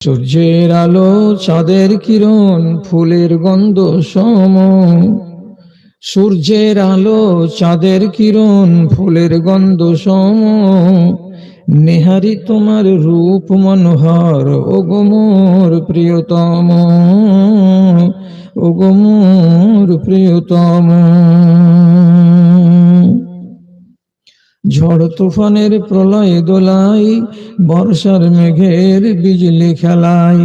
সূর্যের আলো চাঁদের কিরণ ফুলের গন্ধ সম। সূর্যের আলো চাঁদের কিরণ ফুলের গন্ধ সম। নেহারি তোমার রূপ মনোহর ওগো মোর প্রিয়তম, ওগো মোর প্রিয়তম। ঝড় তুফানের প্রলয় দোলাই, বর্ষার মেঘের বিজলি খেলাই,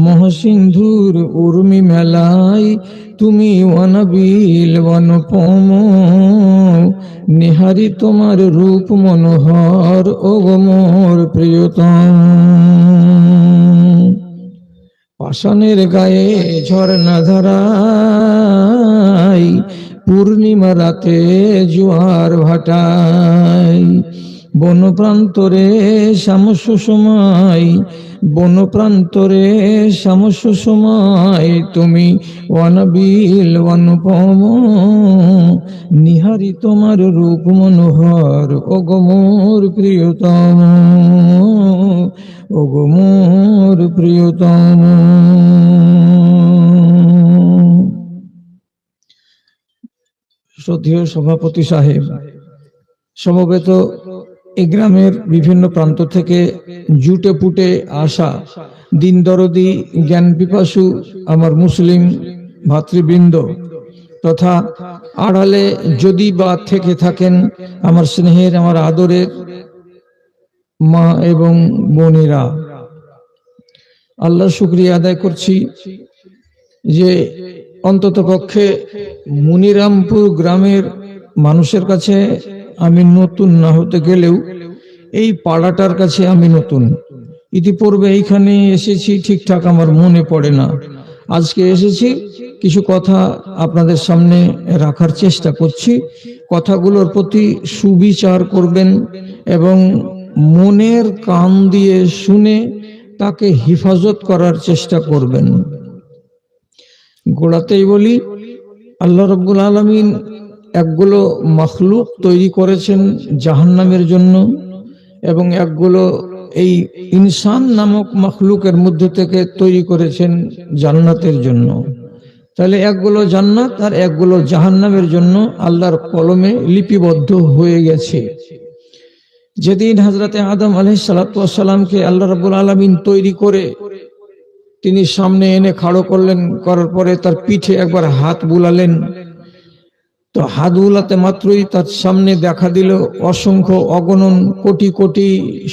মহাসিন্ধুর উর্মি মেলাই, তুমি অনাবিল অনুপম। নেহারি তোমার রূপ মনোহর ওগো মোর প্রিয়তম। পাষাণের গায়ে ঝর্ণা ধারাই, পূর্ণিমা রাতে জোয়ার ভাটাই, বনপ্রান্তরে শামস্য সময়, বনপ্রান্তরে শামস্য সময়, তুমি অনাবিল অনুপম। নিহারি তোমার রূপ মনোহর ওগো মোর প্রিয়তম, ওগো মোর প্রিয়তম। শ্রদ্ধেয় সভাপতি সাহেব, সমবেত এই গ্রামের বিভিন্ন প্রান্ত থেকে জুটে পুটে আসা দিন দরদি জ্ঞান পিপাসু আমার মুসলিম ভাতৃবৃন্দ তথা আড়ালে যদি বা থেকে থাকেন আমার স্নেহের আমার আদরের মা এবং বোনেরা, আল্লাহর শুকরিয়া আদায় করছি যে অন্তত পক্ষে মুনিরামপুর গ্রামের মানুষের কাছে আমি নতুন না হতে গেলেও এই পাড়াটার কাছে আমি নতুন। ইতিপূর্বে এইখানে এসেছি, ঠিকঠাক আমার মনে পড়ে না। আজকে এসেছি, কিছু কথা আপনাদের সামনে রাখার চেষ্টা করছি। কথাগুলোর প্রতি সুবিচার করবেন এবং মনের কান দিয়ে শুনে তাকে হেফাজত করার চেষ্টা করবেন। গোড়াতেই বলি, আল্লাহ রাব্বুল আলামিন একগুলো মখলুক তৈরি করেছেন জাহান্নামের জন্য এবং একগুলো এই ইনসান নামক মখলুকের মধ্যে থেকে তৈরি করেছেন জান্নাতের জন্য। তাহলে একগুলো জান্নাত আর একগুলো জাহান্নামের জন্য আল্লাহর কলমে লিপিবদ্ধ হয়ে গেছে। যেদিন হযরতে আদম আলাইহিস সালাতু ওয়াস সালামকে আল্লাহ রাব্বুল আলামিন তৈরি করে তিনি সামনে এনে খাড়ো করলেন, করার পরে তার পিঠে একবার হাত বুলালেন, তো হাত বুলাতে মাত্রই তার সামনে দেখা দিল অসংখ্য অগণন কোটি কোটি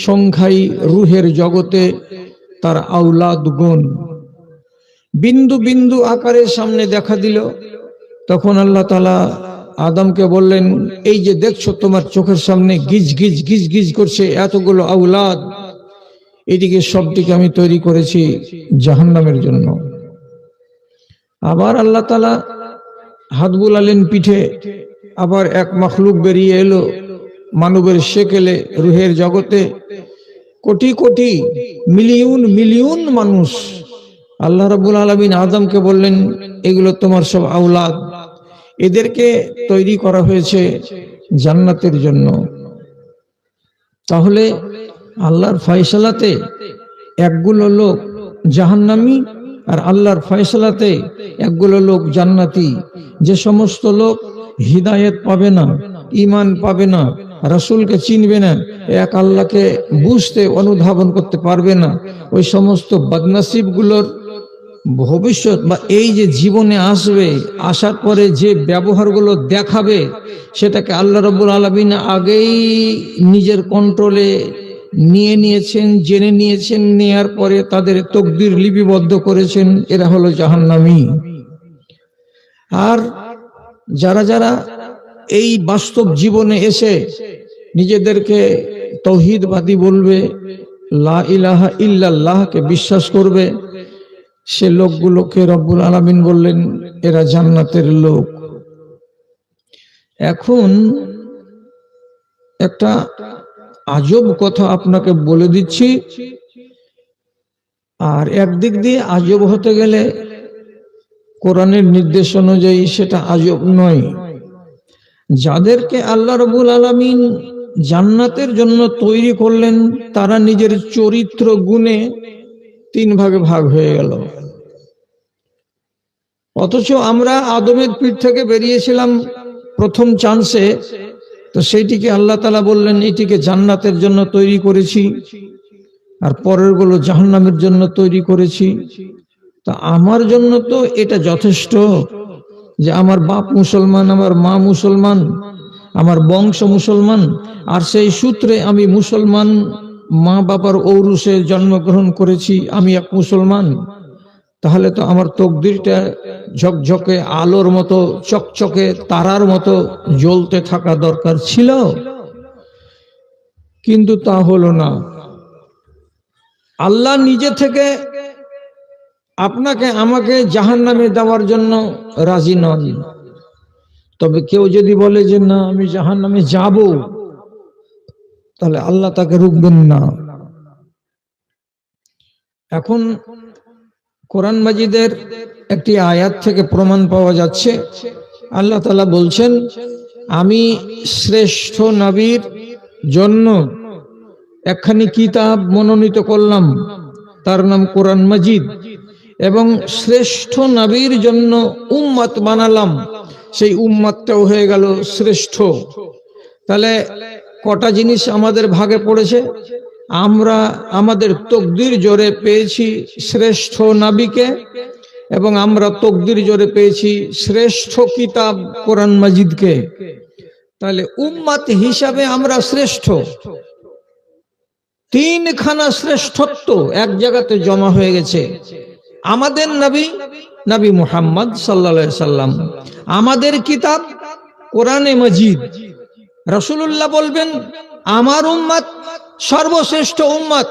সংখ্যাই রুহের জগতে তার আওলাদ গুণ বিন্দু বিন্দু আকারে সামনে দেখা দিল। তখন আল্লাহ তাআলা আদমকে বললেন, এই যে দেখছো তোমার চোখের সামনে গিজ গিজ গিজ গিজ করছে এতগুলো আওলাদ, এদিকে সবটিকে আমি তৈরি করেছি জাহান্নামের জন্য। আবার আল্লাহ তাআলা হাত বুলালেন পিঠে, আবার এক মখলুক বেরিয়ে এলো মানবের শেকেলে রুহের জগতে, কোটি কোটি মিলিয়ন মিলিয়ন মানুষ। আল্লাহ রাব্বুল আলামিন আদমকে বললেন, এগুলো তোমার সব আওলাদ, এদেরকে তৈরি করা হয়েছে জান্নাতের জন্য। তাহলে আল্লাহর ফয়সালাতে একগুলো লোক জাহান্নামী আর আল্লাহর ফয়সালাতে একগুলো লোক জান্নাতি। যে সমস্ত লোক হিদায়াত পাবে না, ঈমান পাবে না, রাসূলকে চিনবে না, এক আল্লাহকে বুঝতে অনুধাবন করতে পারবে না, ওই সমস্ত বদনসিবগুলোর ভবিষ্যৎ বা এই যে জীবনে আসবে, আসার পরে যে ব্যবহারগুলো দেখাবে সেটাকে আল্লাহ রাব্বুল আলামিন আগেই নিজের কন্ট্রোলে নিয়ে নিয়েছেন, জেনে নিয়েছেন, নেয়ার পরে তাদের তকদির লিপিবদ্ধ করেছেন, এরা হলো জাহান্নামী। আর যারা যারা এই বাস্তব জীবনে এসে নিজেদেরকে তাওহীদবাদী বলবে, লা ইলাহা ইল্লাল্লাহকে বিশ্বাস করবে, সে লোকগুলোকে রব্বুল আলামিন বললেন এরা জান্নাতের লোক। এখন একটা আজব কথা আপনাকে বলে দিচ্ছি, আর একদিক দিয়ে আজব হতে গেলে কোরআনের নির্দেশ অনুযায়ী সেটা আজব নয়। যাদেরকে আল্লাহ রাব্বুল আলামিন জান্নাতের জন্য তৈরি করলেন, তারা নিজের চরিত্র গুণে তিন ভাগে ভাগ হয়ে গেল। অথচ আমরা আদমের পিঠ থেকে বেরিয়েছিলাম প্রথম চান্সে, তো সেইটিকে আল্লাহ তাআলা বললেন এটিকে জান্নাতের জন্য তৈরি করেছি, আর পরের গুলো জাহান্নামের জন্য তৈরি করেছি। তা আমার জন্য তো এটা যথেষ্ট যে আমার বাপ মুসলমান, আমার মা মুসলমান, আমার বংশ মুসলমান, আর সেই সূত্রে আমি মুসলমান মা বাবার ঔরসে জন্মগ্রহণ করেছি, আমি এক মুসলমান। তাহলে তো আমার তকদিরটা ঝকঝকে আলোর মতো, চকচকে তারার মতো জ্বলতে থাকা দরকার ছিল, কিন্তু তা হলো না। আল্লাহ নিজে থেকে আপনাকে আমাকে জাহান্নামে দেওয়ার জন্য রাজি নন। তবে কেউ যদি বলে যে না আমি জাহান্নামে যাব, তাহলে আল্লাহ তাকে রুকবেন না। এখন কোরআন মাজিদের একটি আয়াত থেকে প্রমাণ পাওয়া যাচ্ছে, আল্লাহ তাআলা বলছেন আমি শ্রেষ্ঠ নবীর জন্য একখানি কিতাব মনোনীত করলাম, তার নাম কোরআন মাজিদ, এবং শ্রেষ্ঠ নবীর জন্য উম্মত বানালাম, সেই উম্মতটাও হয়ে গেল শ্রেষ্ঠ। তাহলে কটা জিনিস আমাদের ভাগে পড়েছে? আমরা আমাদের তকদির জোরে পেয়েছি শ্রেষ্ঠ নবীকে, এবং আমরা তকদির জোরে পেয়েছি শ্রেষ্ঠ কিতাব কোরআন মাজিদকে। তাহলে উম্মত হিসাবে আমরা শ্রেষ্ঠ। তিনখানা শ্রেষ্ঠত্ব এক জায়গাতে জমা হয়ে গেছে। আমাদের নবী, নবী মুহাম্মদ সাল্লাল্লাহু আলাইহি সাল্লাম, আমাদের কিতাব কোরআনে মাজিদ। রাসূলুল্লাহ বলবেন আমার উম্মত সর্বশ্রেষ্ঠ উম্মত,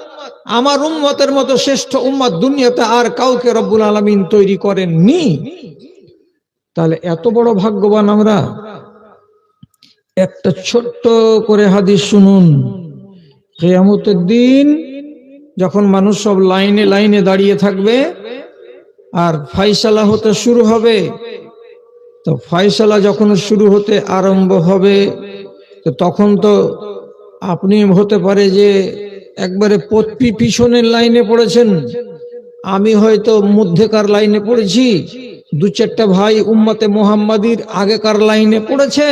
আমার উম্মতের মতো শ্রেষ্ঠ উম্মত দুনিয়াতে আর কাউকে রব্বুল আলামিন তৈরি করেননি। তাহলে এত বড় ভাগ্যবান আমরা। একটা ছোট্ট করে হাদিস শুনুন। কিয়ামতের দিন যখন মানুষ সব লাইনে লাইনে দাঁড়িয়ে থাকবে আর ফয়সালা হতে শুরু হবে, তো ফয়সালা যখন শুরু হতে আরম্ভ হবে, তো তখন তো আপনি হতে পারে যে একবারে পিছনের লাইনে পড়েছেন, আমি হয়তো মধ্যেকার লাইনে পড়েছি, দু চারটা ভাই উম্মতে মুহাম্মাদির আগেকার লাইনে পড়েছে।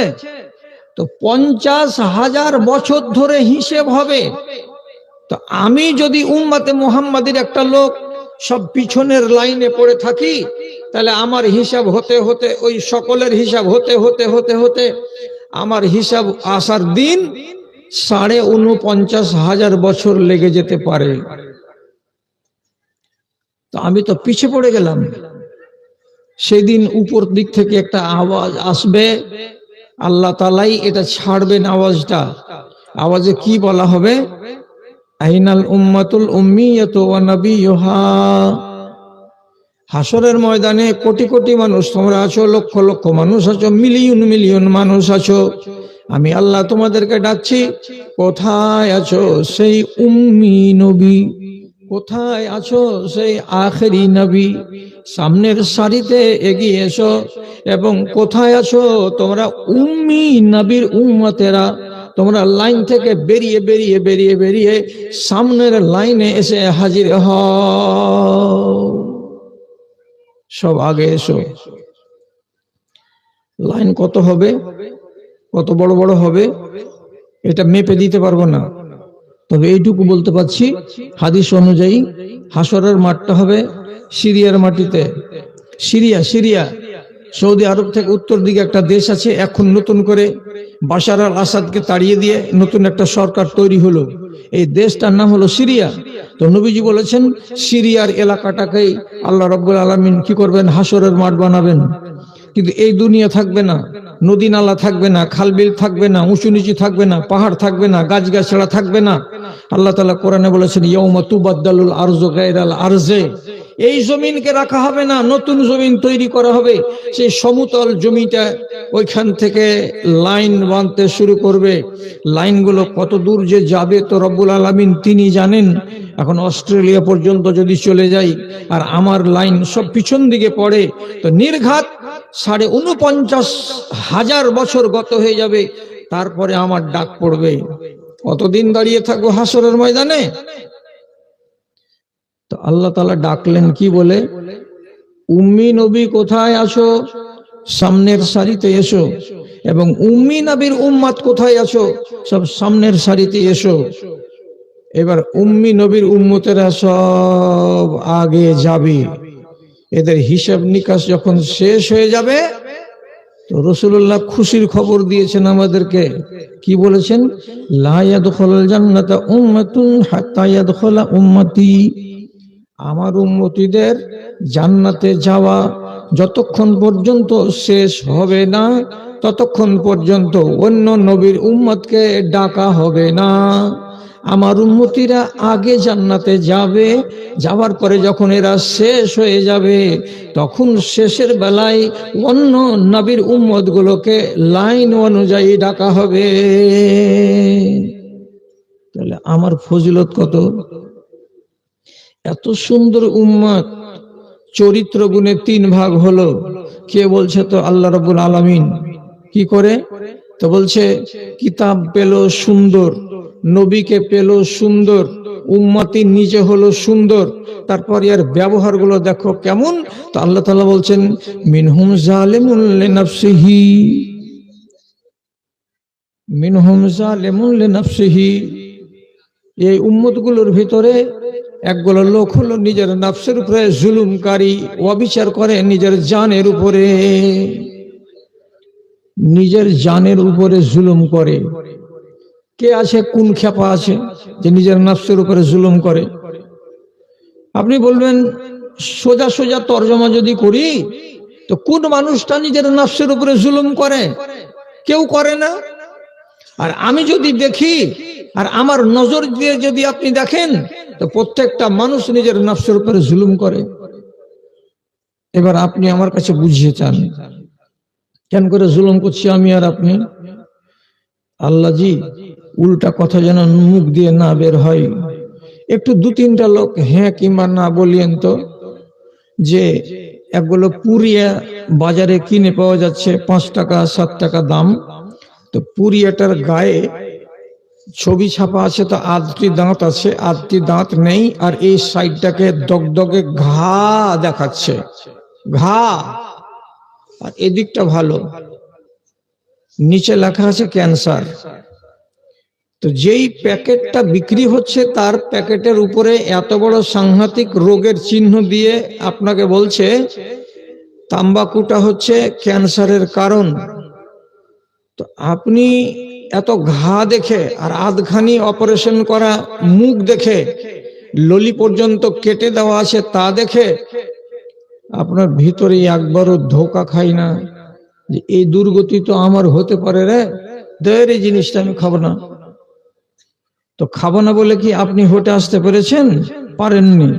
তো 50,000 বছর ধরে হিসেব হবে। তো আমি যদি উম্মতে মুহাম্মাদির একটা লোক সব পিছনের লাইনে পড়ে থাকি, তাহলে আমার হিসাব হতে হতে ওই সকলের হিসাব হতে হতে হতে হতে আমার হিসাব আসার দিন 49,000 বছর লেগে যেতে পারে। তো আমি তো পিছে পড়ে গেলাম। সেদিন উপর দিক থেকে একটা আওয়াজ আসবে, আল্লাহ তাআলাই এটা ছাড়বেন আওয়াজটা। আওয়াজে কি বলা হবে? আইনাল উম্মাতুল উম্মিয়াতু ওয়া নাবিয়ুহা। হাসরের ময়দানে কোটি কোটি মানুষ তোমরা আছো, লক্ষ লক্ষ মানুষ আছো, মিলিয়ন মিলিয়ন মানুষ আছো। আমি আল্লাহ তোমাদেরকে ডাকছি, কোথায় আছো সেই উম্মি নবী? কোথায় আছো সেই আখেরি নবী? সামনের সারিতে এগিয়ে এসো। এবং কোথায় আছো তোমরা উম্মি নবীর উম্মতেরা? তোমরা লাইন থেকে বেরিয়ে বেরিয়ে বেরিয়ে বেরিয়ে সামনের লাইনে এসে হাজির হও। সব আগে এসো। লাইন কত হবে, কত বড় বড় হবে, এটা মেপে দিতে পারবো না। তবে এইটুকু বলতে পারছি, হাদিস অনুযায়ী হাসরের মাঠটা হবে সিরিয়ার মাটিতে। সিরিয়া সৌদি আরব থেকে উত্তর দিকে একটা দেশ আছে, এখন নতুন করে বাশার আল আসাদকে তাড়িয়ে দিয়ে নতুন একটা সরকার তৈরি হলো। এই দেশটার নাম হলো সিরিয়া। তো নবীজি বলেছেন সিরিয়ার এলাকাটাকেই আল্লাহ রাব্বুল আলামিন কি করবেন? হাসরের মাঠ বানাবেন। কিন্তু এই দুনিয়া থাকবে না, নদী নালা থাকবে না, খালবিল থাকবে না, উঁচু নিচু থাকবে না, পাহাড় থাকবে না, গাছগাছড়া থাকবে না। আল্লাহ তাআলা কোরআনে বলেছেন ইয়াউমা তুবাদদালুল আরজু গায়রাল আরজে। এই জমিনকে রাখা হবে না, নতুন জমিন তৈরি করা হবে। সেই সমতল জমিটা ওইখান থেকে লাইন বাঁধতে শুরু করবে। লাইনগুলো কত দূর যে যাবে তো রব্বুল আলামিন তিনি জানেন। এখন অস্ট্রেলিয়া পর্যন্ত যদি চলে যাই আর আমার লাইন সব পিছন দিকে পড়ে, তো নির্ঘাত 49,000 বছর গত হয়ে যাবে, তারপরে আমার ডাক পড়বে। কতদিন দাঁড়িয়ে থাকবো হাসরের ময়দানে? তো আল্লাহ তাআলা ডাকলেন কি বলে, উম্মি নবী কোথায় আছো, সামনের সারিতে এসো। এবং উম্মি নবীর উম্মত কোথায় আছো, সব সামনের সারিতে এসো। এবার উম্মি নবীর উম্মতেরা সব আগে যাবে। এদের হিসাব নিকাশ যখন শেষ হয়ে যাবে, তো রাসূলুল্লাহ খুশির খবর দিয়েছেন আমাদেরকে। কি বলেছেন, লা ইয়াদখুলুল জান্নাতা উম্মাতুন হাত্তা ইয়াদখুলা উম্মতি, আমার উম্মতিদের জান্নাতে যাওয়া যতক্ষণ পর্যন্ত শেষ হবে না, ততক্ষণ পর্যন্ত অন্য নবীর উম্মতকে ডাকা হবে না। আমার উম্মতিরা আগে জান্নাতে যাবে, যাওয়ার পরে যখন এরা শেষ হয়ে যাবে, তখন শেষের বেলায় অন্য নবীর উম্মতগুলোকে লাইন অনুযায়ী ডাকা হবে। তাহলে আমার ফজিলত কত! এত সুন্দর উম্মত, চরিত্র গুণে 3 ভাগ হলো। কে বলছে? তো আল্লাহ রাব্বুল আলামিন। কি করে? তো বলছে কিতাব পেল সুন্দর, নবীকে পেল সুন্দর, উম্মতি নিজে হলো সুন্দর, তারপর এর ব্যবহারগুলো দেখো কেমন। তো আল্লাহ তাআলা বলছেন মিনহুম জালিমুন লিনাফসিহি, মিনহুম জালিমুন লিনাফসিহি। এই উম্মতগুলোর ভিতরে একগুলো লোক হলো নিজের নফসের উপরে জুলুমকারী, অবিচার করে নিজের জানের উপরে, নিজের জানের উপরে জুলুম করে। কে আছে, কোন খেপা আছে যে নিজের নফসের উপরে জুলুম করে? আপনি বলবেন সোজা সোজা তর্জমা যদি করি, তো কোন মানুষটা নিজের নফসের উপরে জুলুম করে? কেউ করে না। আর আমি যদি দেখি, আর আমার নজর দিয়ে যদি আপনি দেখেন, তো প্রত্যেকটা মানুষ নিজের নফসের উপরে জুলুম করে। এবার আপনি আমার কাছে বুঝিয়ে চান কেন করে জুলুম করছি আমি আর আপনি? আল্লাহ জি, উল্টা কথা যেন মুখ দিয়ে না বের হয়। একটু 2-3টা লোক হ্যাঁ কিংবা না বলিয়েন তো, যে একগুলো পুরিয়া বাজারে কিনে পাওয়া যাচ্ছে 5 টাকা 7 টাকা দাম। তো পুরিয়াটার গায়ে ছবি ছাপা আছে, তো 8টি দাঁত আছে, 8টি দাঁত নেই, আর এই সাইডটাকে দগদগে ঘা দেখাচ্ছে, ঘা। আর এদিকটা ভালো, নিচে লেখা আছে ক্যান্সার। তো যেই প্যাকেটটা বিক্রি হচ্ছে, তার প্যাকেটের উপরে এত বড় সাংঘাতিক রোগের চিহ্ন দিয়ে আপনাকে বলছে তাম্বাকুটা হচ্ছে ক্যান্সারের কারণ। তো আপনি এত ঘা দেখে, আর আধখানি অপারেশন করা মুখ দেখে, ললি পর্যন্ত কেটে দেওয়া আছে তা দেখে, আপনার ভিতরে একবারও ধোকা খাই না যে এই দুর্গতি তো আমার হতে পারে রে, দের এই জিনিসটা আমি খাবো না। তো খাবো না বলে কি আপনি হটে আসতে পেরেছেন? পারেননি।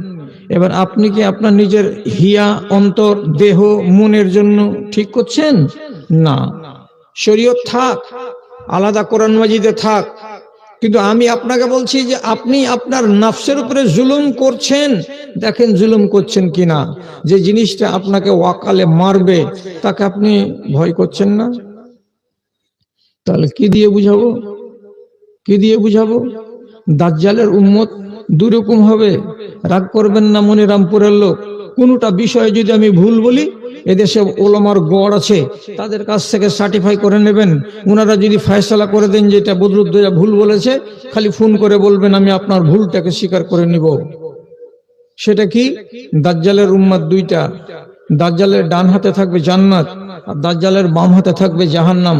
এবার আপনি কি আপনার নিজের হিয়া, অন্তর, দেহ, মনের জন্য ঠিক করছেন? না। শরীয়ত থাক, আলাদা কোরআন মাজিদে থাক, কিন্তু আমি আপনাকে বলছি যে আপনি আপনার নফসের উপরে জুলুম করছেন। দেখেন জুলুম করছেন কিনা। যে জিনিসটা আপনাকে ওয়াকালে মারবে, তাকে আপনি ভয় করছেন না। তাহলে কি দিয়ে বুঝাবো? কি দিয়ে বুঝাবো? দাজ্জালের উম্মত 2 রকম হবে। রাগ করবেন না মনিরামপুরের লোক, কোনটা বিষয়ে যদি আমি ভুল বলি, এদেশে ওলামার গড় আছে, তাদের কাছ থেকে সার্টিফাই করে নেবেন। ওনারা যদি ফয়সালা করে দেন যে এটা বদরুদ্দোজা ভুল বলেছে, খালি ফোন করে বলবেন আমি আপনার ভুলটাকে স্বীকার করে নিব। সেটা কি? দাজ্জালের উম্মত 2টা। দাজ্জালের ডান হাতে থাকবে জান্নাত, আর দাজ্জালের বাম হাতে থাকবে জাহান্নাম।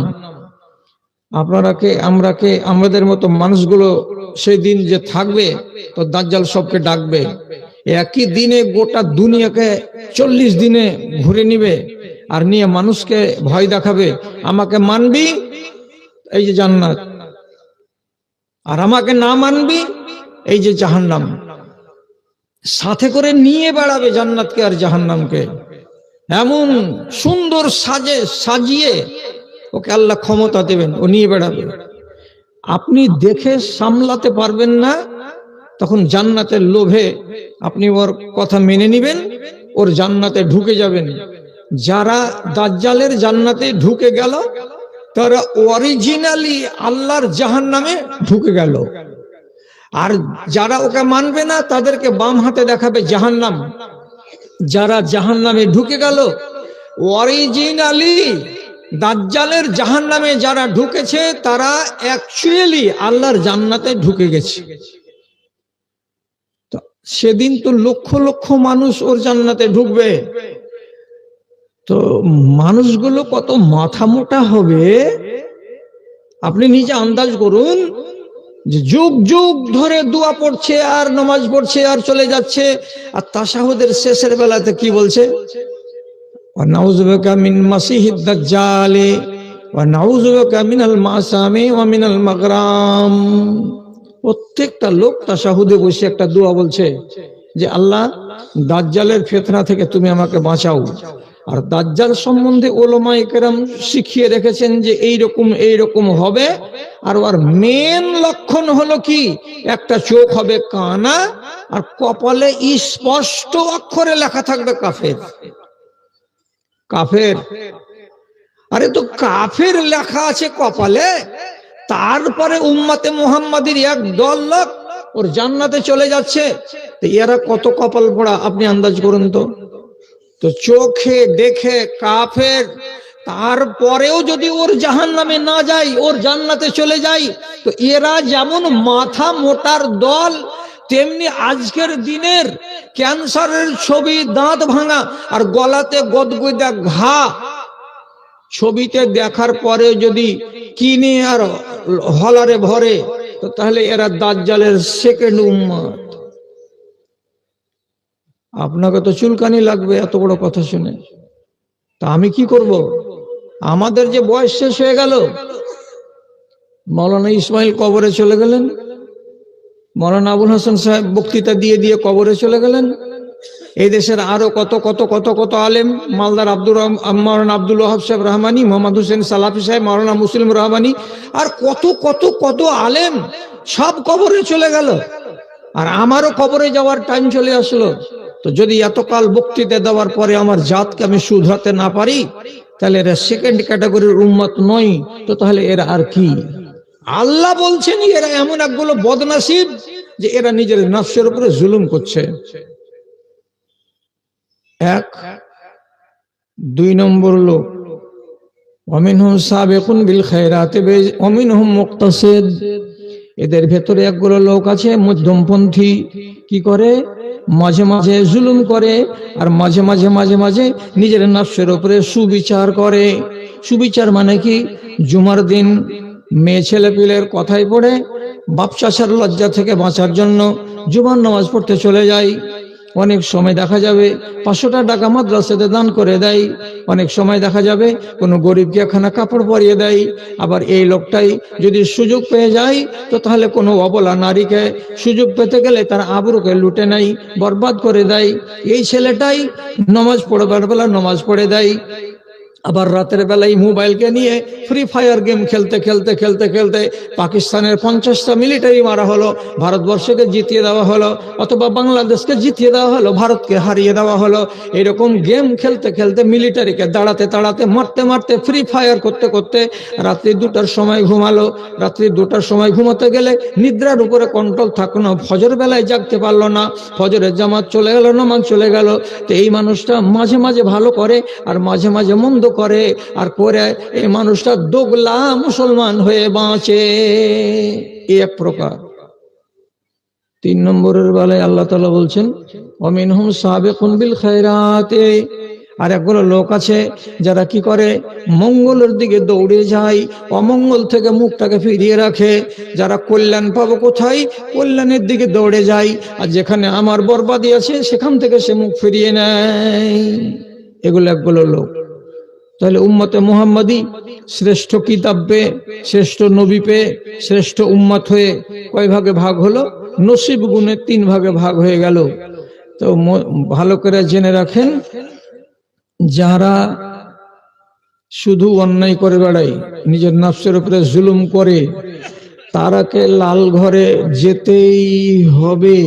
আমাদের মতো মানুষগুলো সেই দিন যে থাকবে, তো দাজ্জাল সবকে ডাকবে। একই দিনে গোটা দুনিয়াকে 40 দিনে ঘুরে নিবে, আর নিয়ে মানুষকে ভয় দেখাবে, আমাকে মানবি এই যে জান্নাত, আর আমাকে না মানবি এই যে জাহান্নাম। সাথে করে নিয়ে বেড়াবে জান্নাতকে আর জাহান্নামকে। এমন সুন্দর সাজিয়ে ওকে আল্লাহ ক্ষমতা দেবেন, ও নিয়ে বেড়াবে। আপনি দেখে সামলাতে পারবেন না, তখন জান্নাতের লোভে আপনি ওর কথা মেনে নিবেন, ওর জান্নাতে ঢুকে যাবেন। যারা দাজ্জালের জান্নাতে ঢুকে গেল, তারা অরিজিনালি আল্লাহর জাহান্নামে ঢুকে গেল। আর যারা ওকে মানবে না তাদেরকে বাম হাতে দেখাবে জাহান্নাম। যারা জাহান্নামে ঢুকে গেল, অরিজিনালি দাজ্জালের জাহান্নামে যারা ঢুকেছে তারা অ্যাকচুয়ালি আল্লাহর জান্নাতে ঢুকে গেছে। তো সেদিন তো লক্ষ লক্ষ মানুষ ওর জান্নাতে ঢুকবে। তো মানুষগুলো কত মাথা মোটা হবে আপনি নিজে আন্দাজ করুন। যে যুগ যুগ ধরে দোয়া পড়ছে আর নামাজ পড়ছে আর চলে যাচ্ছে, আর তাশাহুদের শেষের বেলাতে কি বলছে? ওয়া নাউযু বিকা মিন মাসিহিদ দাজ্জাল ওয়া নাউযু বিকা মিনাল মাসামি ওয়া মিনাল মাগরাম। প্রত্যেকটা লোক তাশাহুদে বসে একটা দোয়া বলছে যে আল্লাহ দাজ্জালের ফিতনা থেকে তুমি আমাকে বাঁচাও। আর দাজ্জাল সম্বন্ধে উলামায়ে কেরাম শিখিয়ে রেখেছেন যে এইরকম হবে। আর ওর মেন লক্ষণ হলো কি, একটা চোখ হবে কানা আর কপালে স্পষ্ট অক্ষরে লেখা থাকবে কাফের। কাফের, আরে তো কাফের লেখা আছে কপালে, তারপরে উম্মতে মুহাম্মাদির এক দল লোক ওর জান্নাতে চলে যাচ্ছে। তো এরা কত কপাল পোড়া আপনি আন্দাজ করুন তো। তো চোখে দেখে কাফের, তারপরেও যদি ওর জাহান্নামে না যাই, ওর জান্নাতে চলে যাই, তো এরা যেমন মাথা মোটার দল, তেমনি আজকের দিনের ক্যান্সারের ছবি, দাঁত ভাঙা আর গলাতে গদগদা ঘা ছবিতে দেখার পরে যদি কিনে আর হলারে ভরে, তো তাহলে এরা দাজ্জালের সেকেন্ড উম্মত। আপনাকে তো চুলকানি লাগবে এত বড় কথা শুনে। তা আমি কি করব? আমাদের যে বয়স শেষ হয়ে গেল, মৌলানা ইসমাইল কবরে চলে গেলেন, মৌলানা আবুল হাসান সাহেব বক্তৃতা দিয়ে দিয়ে কবরে চলে গেলেন। এই দেশের আরো কত কত কত কত আলেম, মালদার মৌলানা আব্দুল ওয়াহাব সাহেব রহমানি, মোহাম্মদ হোসেন সালাফি সাহেব, মৌলানা মুসলিম রহমানি, আর কত কত কত আলেম সব কবরে চলে গেল। আর আমারও কবরে যাওয়ার টাইম চলে আসলো। তো যদি এতকাল বক্তৃতা দেওয়ার পরে আমার জাতকে আমি শুধরাতে না পারি, তাহলে এরা সেকেন্ড ক্যাটাগরির উম্মত নয়। তো তাহলে এরা আর কি? আল্লাহ বলছেন এরা এমন একগুলো বদনসিব যে এরা নিজের নফসের উপরে জুলুম করছে। এক, দুই নম্বর লোক ওয়ামিনহুম সাবিকুন বিল খায়রাতি ওয়ামিনহুম মুকতাসিদ। এদের ভেতরে একগুলো লোক আছে মধ্যমপন্থী, কি করে? মাঝে মাঝে জুলুম করে আর মাঝে মাঝে নিজের নফসের উপরে সুবিচার করে। সুবিচার মানে কি? জুমার দিন মেয়ে ছেলে পিলের কথাই পড়ে বাপ চাচার লজ্জা থেকে বাঁচার জন্য জুমার নামাজ পড়তে চলে যায়। অনেক সময় দেখা যাবে 500 টাকা মাদ্রাসাতে দান করে দেয়। অনেক সময় দেখা যাবে কোনো গরিবকে একখানা কাপড় পরিয়ে দেয়। আবার এই লোকটাই যদি সুযোগ পেয়ে যায়, তো তাহলে কোনো অবলা নারীকে সুযোগ পেতে গেলে তার আবরুকে লুটে নেয়, বরবাদ করে দেয়। এই ছেলেটাই নামাজ পড়বার বেলা নামাজ পড়ে দেয়, আবার রাতের বেলায় মোবাইলকে নিয়ে ফ্রি ফায়ার গেম খেলতে খেলতে খেলতে খেলতে পাকিস্তানের 50টা মিলিটারি মারা হলো, ভারতবর্ষকে জিতিয়ে দেওয়া হলো, অথবা বাংলাদেশকে জিতিয়ে দেওয়া হলো, ভারতকে হারিয়ে দেওয়া হলো। এরকম গেম খেলতে খেলতে, মিলিটারিকে দাঁড়াতে দাঁড়াতে, মারতে মারতে, ফ্রি ফায়ার করতে করতে রাত্রি 2টার সময় ঘুমালো। রাত্রি 2টার সময় ঘুমাতে গেলে নিদ্রার উপরে কন্ট্রোল থাকলো না, ফজর বেলায় জাগতে পারলো না, ফজরের জামাত চলে গেল, নামাজ চলে গেল। তো এই মানুষটা মাঝে মাঝে ভালো করে আর মাঝে মাঝে মন্দ করে, আর করে এই মানুষটা দোগলা মুসলমান হয়ে বাঁচে। এক প্রকার। 3 নম্বরের বেলায় আল্লাহ তাআলা বলছেন ওয়ামিনহুম সাবিকুন বিল খায়রাতি। আর একগুলো লোক আছে যারা কি করে? মঙ্গলের দিকে দৌড়ে যায়, অমঙ্গল থেকে মুখটাকে ফিরিয়ে রাখে। যারা কল্যাণ পাবো কোথায়, কল্যাণের দিকে দৌড়ে যায়, আর যেখানে আমার বরবাদি আছে সেখান থেকে সে মুখ ফিরিয়ে নেয়। এগুলো একগুলো লোক। তাহলে উম্মতে মুহাম্মাদি শ্রেষ্ঠ কিতাব পেয়ে, শ্রেষ্ঠ নবী পেয়ে, শ্রেষ্ঠ উম্মত হয়ে কয় ভাগে ভাগ হলো? নসিব গুণে 3 ভাগে ভাগ হয়ে গেল। তো ভালো করে জেনে রাখেন, যারা শুধু অন্যায় করে বেড়ায়, নিজের নফসের উপরে জুলুম করে, তারাকে লাল ঘরে যেতেই হবে,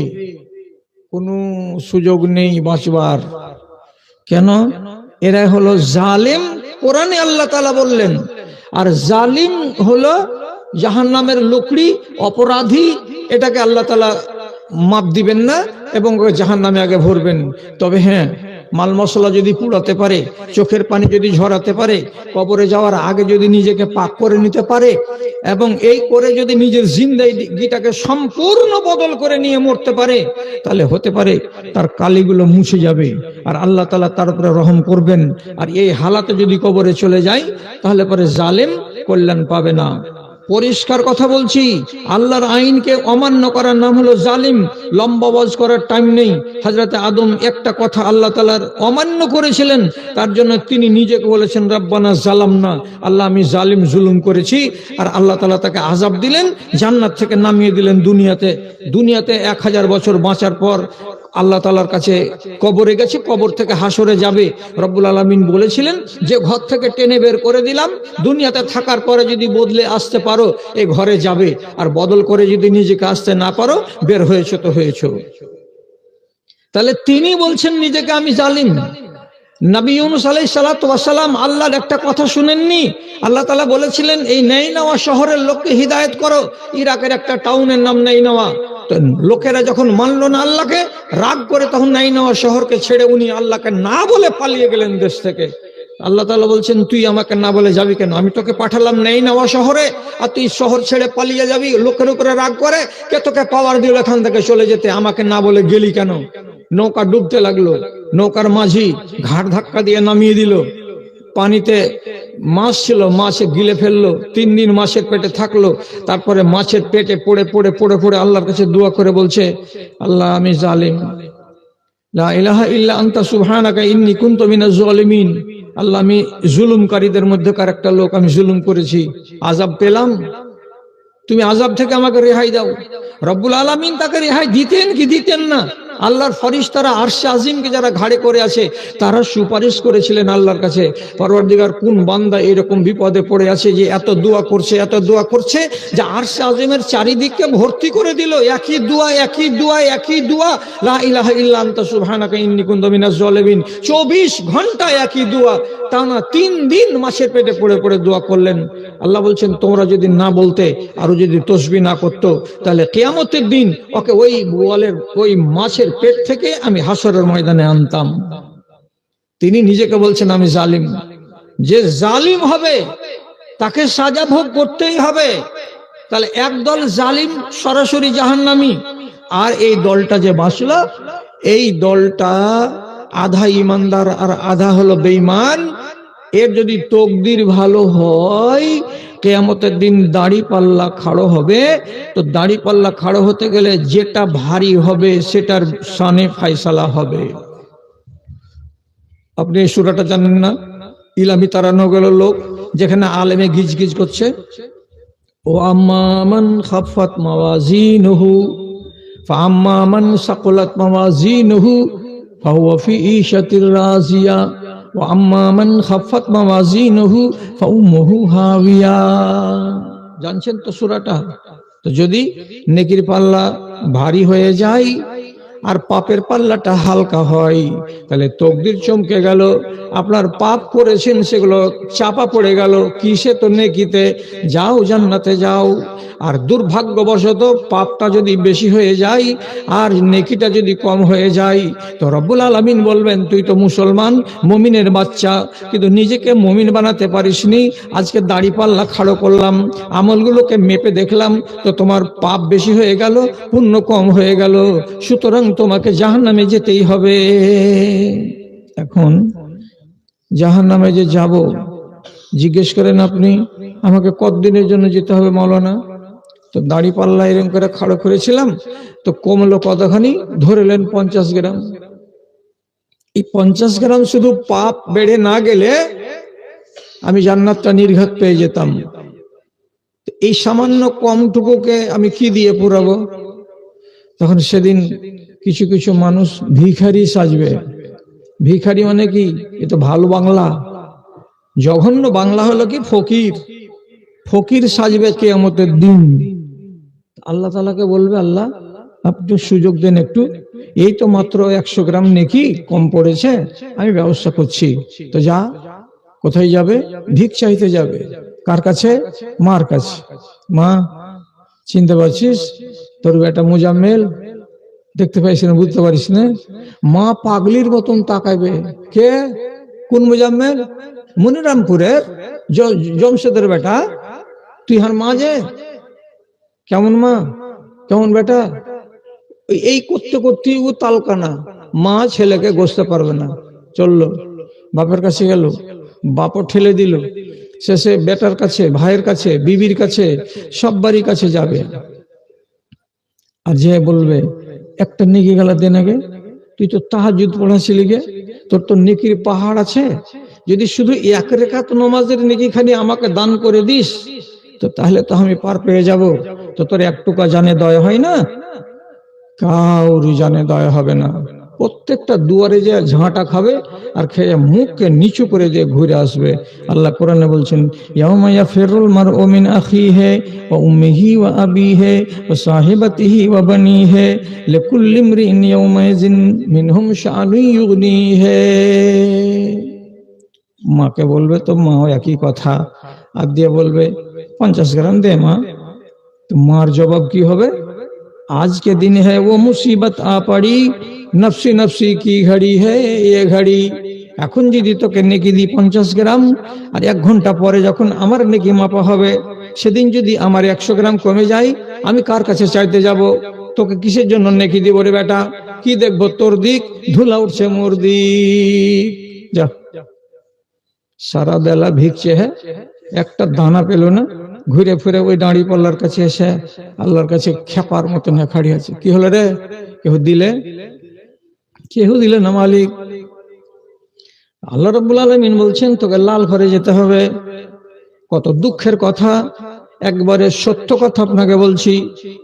কোনো সুযোগ নেই বাঁচবার। কেন? এরা হলো জালিম, কোরআনে আল্লাহ তাআলা বললেন। আর জালিম হলো জাহান্নামের লোকড়ি, অপরাধী, এটাকে আল্লাহ তাআলা মাপ দিবেন না এবং জাহান্নামে আগে ভরবেন। তবে হ্যাঁ, মাল মশলা যদি পুড়াতে পারে, চোখের পানি যদি ঝরাতে পারে, কবরে যাওয়ার আগে যদি নিজেকে পাক করে নিতে পারে এবং এই করে যদি নিজের জিন্দেগিটাকে সম্পূর্ণ বদল করে নিয়ে মরতে পারে, তাহলে হতে পারে তার কালিগুলো মুছে যাবে আর আল্লাহ তাআলা তার উপরে রহম করবেন। আর এই হালাতে যদি কবরে চলে যায়, তাহলে পরে জালেম কল্যাণ পাবে না। পরিষ্কার কথা বলছি, আল্লাহর আইনকে অমান্য করার নাম হলো জালিম। লম্বা ওয়াজ করার টাইম নেই। হযরতে আদম একটা কথা আল্লাহ তাআলার অমান্য করেছিলেন, তার জন্য তিনি নিজেকে বলেছেন রব্বানা জালামনা, আল্লাহ আমি জালিম, জুলুম করেছি। আর আল্লাহ তাআলা তাকে আযাব দিলেন, জান্নাত থেকে নামিয়ে দিলেন দুনিয়াতে 1000 বছর বাঁচার পর আল্লাহ তাআলার কাছে কবরে গেছে, কবর থেকে হাসরে যাবে। রব্বুল আলামিন বলেছিলেন যে ঘর থেকে টেনে বের করে দিলাম, দুনিয়াতে থাকার পরে যদি বদলে আসতে পারো এই ঘরে যাবে, আর বদল করে যদি নিজেকে আসতে না পারো, বের হয়েছে তো হয়েছে। তাহলে তিনি বলছেন নিজেকে আমি জালিম। নবী ইউনূস আলাইহিস সালাতু ওয়াস সালাম আল্লাহর একটা কথা শুনেননি? আল্লাহ তাআলা বলেছিলেন এই নাইনাওয়া শহরের লোককে হিদায়াত করো। ইরাকের একটা টাউনের নাম নাইনাওয়া। তো লোকেরা যখন মানলো না আল্লাহকে, রাগ করে তখন নাইনাওয়া শহরকে ছেড়ে উনি আল্লাহকে না বলে পালিয়ে গেলেন দেশ থেকে। আল্লাহ তাআলা বলছেন তুই আমাকে না বলে যাবি কেন? আমি তোকে পাঠালাম নাইনাওয়া শহরে, আর তুই শহর ছেড়ে পালিয়ে যাবি? লোকের উপরে রাগ করে কে তোকে পাওয়ার দিল এখান থেকে চলে যেতে? আমাকে না বলে গেলি কেন? নৌকা ডুবতে লাগলো, নৌকার মাঝি ঘাট ধাক্কা দিয়ে নামিয়ে দিল। পানিতে মাছ ছিল, মাছে গিলে ফেললো। 3 দিন মাছের পেটে থাকলো। তারপরে মাছের পেটে পড়ে পড়ে পড়ে পড়ে আল্লাহর কাছে দোয়া করে বলছে, আল্লাহ আমি জালিম, লা ইলাহা ইল্লা আনতা সুবহানাকা ইন্নী কুনতু মিনাজ জালিমিন। আল্লাহ আমি জুলুমকারীদের মধ্যকার একটা লোক, আমি জুলুম করেছি, আযাব পেলাম, তুমি আযাব থেকে আমাকে রেহাই দাও। রব্বুল আলামিন তাকে রেহাই দিতেন কি দিতেন না? আল্লাহর ফেরেশতারা আরশে আজিমকে যারা ঘাড়ে করে আছে, তারা সুপারিশ করেছিলেন আল্লাহর কাছে, পরওয়ারদিগার কোন বান্দা এরকম বিপদে পড়ে আছে যে এত দোয়া করছে যে আরশে আজিমের চারিদিককে ভর্তি করে দিল একই দোয়া, লা ইলাহা ইল্লা আনতা সুবহানাকা ইন্নী কুনতু মিনাজ জালিমিন। 24 ঘন্টা একই দোয়া, টানা 3 দিন মাছের পেটে পড়ে পড়ে দোয়া করলেন। আল্লাহ বলছেন তোমরা যদি না বলতে, আরো যদি তসবিহ না করতো, তাহলে কিয়ামতের দিন ওকে ওই মাছের পেট থেকে আমি হাসরের ময়দানে আনতাম। তিনি নিজেকে বলছেন আমি জালিম। যে জালিম হবে তাকে সাজা ভোগ করতেই হবে। তাহলে একদল জালিম সরাসরি জাহান্নামী, আর এই দলটা যে বাঁচলো, এই দলটা আধা ইমানদার আর আধা হলো বেঈমান। এর যদি তকদির ভালো হয়, কিয়ামতের দিন দাড়ি পাল্লা খাড়ো হবে। তো দাড়ি পাল্লা খাড়ো হতে গেলে যেটা ভারী হবে সেটার শানে ফায়সালা হবে। আপনি এই সূরাটা জানেন না? ইলামি তারানো গেল লোক, যেখানে আলেমে গিজ গিজ করছে, ও আম্মা মান খাফাত মাওয়াজিনুহু ফাআম্মা মান সাকুলাত মাওয়াজিনুহু ফাহুয়া ফি ঈশাতির রাজিয়া ওয়া আম্মা মান খাফাত মাওয়াজিনুহু ফাউম্মুহু হাবিয়া। জানছেন তো সূরাটা? তো যদি নেকির পাল্লা ভারী হয়ে যায় আর পাপের পাল্লাটা হালকা হয়, তাহলে তকদির চমকে গেল। আপনার পাপ করেছেন সেগুলো চাপা পড়ে গেল কিসে? তো নেকিতে। যাও জান্নাতে যাও। আর দুর্ভাগ্যবশত পাপটা যদি বেশি হয়ে যায় আর নেকিটা যদি কম হয়ে যায়, তো রব্বুল আলামিন বলবেন তুই তো মুসলমান, মুমিনের বাচ্চা, কিন্তু নিজেকে মুমিন বানাতে পারিসনি। আজকে দাড়ি পাল্লা খাড়ো করলাম, আমলগুলোকে মেপে দেখলাম, তো তোমার পাপ বেশি হয়ে গেল, পুণ্য কম হয়ে গেল, সুতরাং তোমাকে জাহান্নামে যেতেই হবে। এখন জাহান্নামে যে যাব, জিজ্ঞেস করেন আপনি আমাকে কতদিনের জন্য যেতে হবে মাওলানা? তো দাড়ি পাল্লা এরকম করে খাড়ো করেছিলাম, তো কমলো কতখানি? ধরেলেন 50 গ্রাম। এই 50 গ্রাম শুধু পাপ বেড়ে না গেলে আমি জান্নাতটা নির্ঘাত পেয়ে যেতাম। এই সামান্য কমটুকুকে আমি কি দিয়ে পুরাবো? তখন সেদিন কিছু কিছু মানুষ ভিখারি সাজবে। ভিখারি মানে কি? এ তো ভালো বাংলা। জঘন্য বাংলা হলো কি ফকির। ফকির সাজবে কিয়ামতের দিন। আল্লাহ তাআলাকে বলবে, আল্লাহ আপনি সুযোগ দেন একটু, এই তো মাত্র 100 গ্রাম নেকি কম পড়েছে, আমি ব্যবস্থা করছি। তো যা, কোথায় যাবে? ভিক চাইতে যাবে। কার কাছে? মার কাছে। মা চিনতে পারছিস? তোর বেটা মুজাম্মেল, দেখতে পাইস না, বুঝতে পারিস না? মা পাগলির মতন তাকাইবে, কে? কোন মুজাম্মেল? মনিরামপুরের জমশেদের বেটা, তুই হার মা যে? কেমন মা, কেমন বেটা? এই করতে করতে ও তালকানা, মা ছেলেকে গোসতে পারবে না, চললো বাপের কাছে গেল, বাপও ঠেলে দিল, শেষে বেটার কাছে, ভাইয়ের কাছে, বিবির কাছে, সব বাড়ির কাছে যাবে। আর যে বলবে একটা নেকি গেলা দেন আগে, তুই তো তাহাজ্জুদ পড়াছিলি গে, তোর তো নেকির পাহাড় আছে, যদি শুধু এক রাকাত নামাজের নেকি খানি আমাকে দান করে দিস তো তাহলে তো আমি পার পেয়ে যাব। তো তোর এক টুকা জানে দয়া হয় না? কাউরি জানে দয়া হবে না। প্রত্যেকটা দুয়ারে যে ঝাঁটা খাবে আর খেয়ে মুখকে নিচু করে দিয়ে ঘুরে আসবে। আল্লাহ কোরআনে বলছেন, ইয়াউমা ইয়াফিরুল মারউ মিন আখিহি ওয়া উম্মিহি ওয়া আবিহি ওয়া সাহিবাতিহি ওয়া বানিহি লিকুল্লি ইমরিইন ইয়াউমাইযিন মিনহুম শাআনুন ইউগনিহি। মাকে বলবে তো মাও একই কথা, আর দিয়ে বলবে 50 গ্রাম দে মা। তো মার জবাব কি হবে? आज के दिन है वो मुसीबत आ पड़ी, नफसी नफसी की घड़ी है ये घड़ी। এখন যদি তোকে নেকি দি 50 গ্রাম, আর 1 ঘন্টা পরে যখন আমার নেকি মাপা হবে, সেদিন যদি আমার 100 গ্রাম কমে যায়, আমি কার কাছে চাইতে যাব? তোকে কিসের জন্য নেকি দিব রে বেটা? কি দেখবো তোর দিক? ধুলা উঠছে মোর দিক। যা, সারা বেলা ভিক্ষে, হ্যাঁ একটা দানা পেল না, ঘুরে ফিরে ওই দাঁড়ি পাল্লার কাছে এসে আল্লাহর কাছে খেপার মতন খাড়ি আছে। কি হলো রে? কেউ দিলে? কেউ দিলে না মালিক। আল্লাহ রাব্বুল আলামিন বলছেন তোকে লাল ঘরে যেতে হবে। কত দুঃখের কথা, একবারে সত্য কথা আপনাকে বলছি।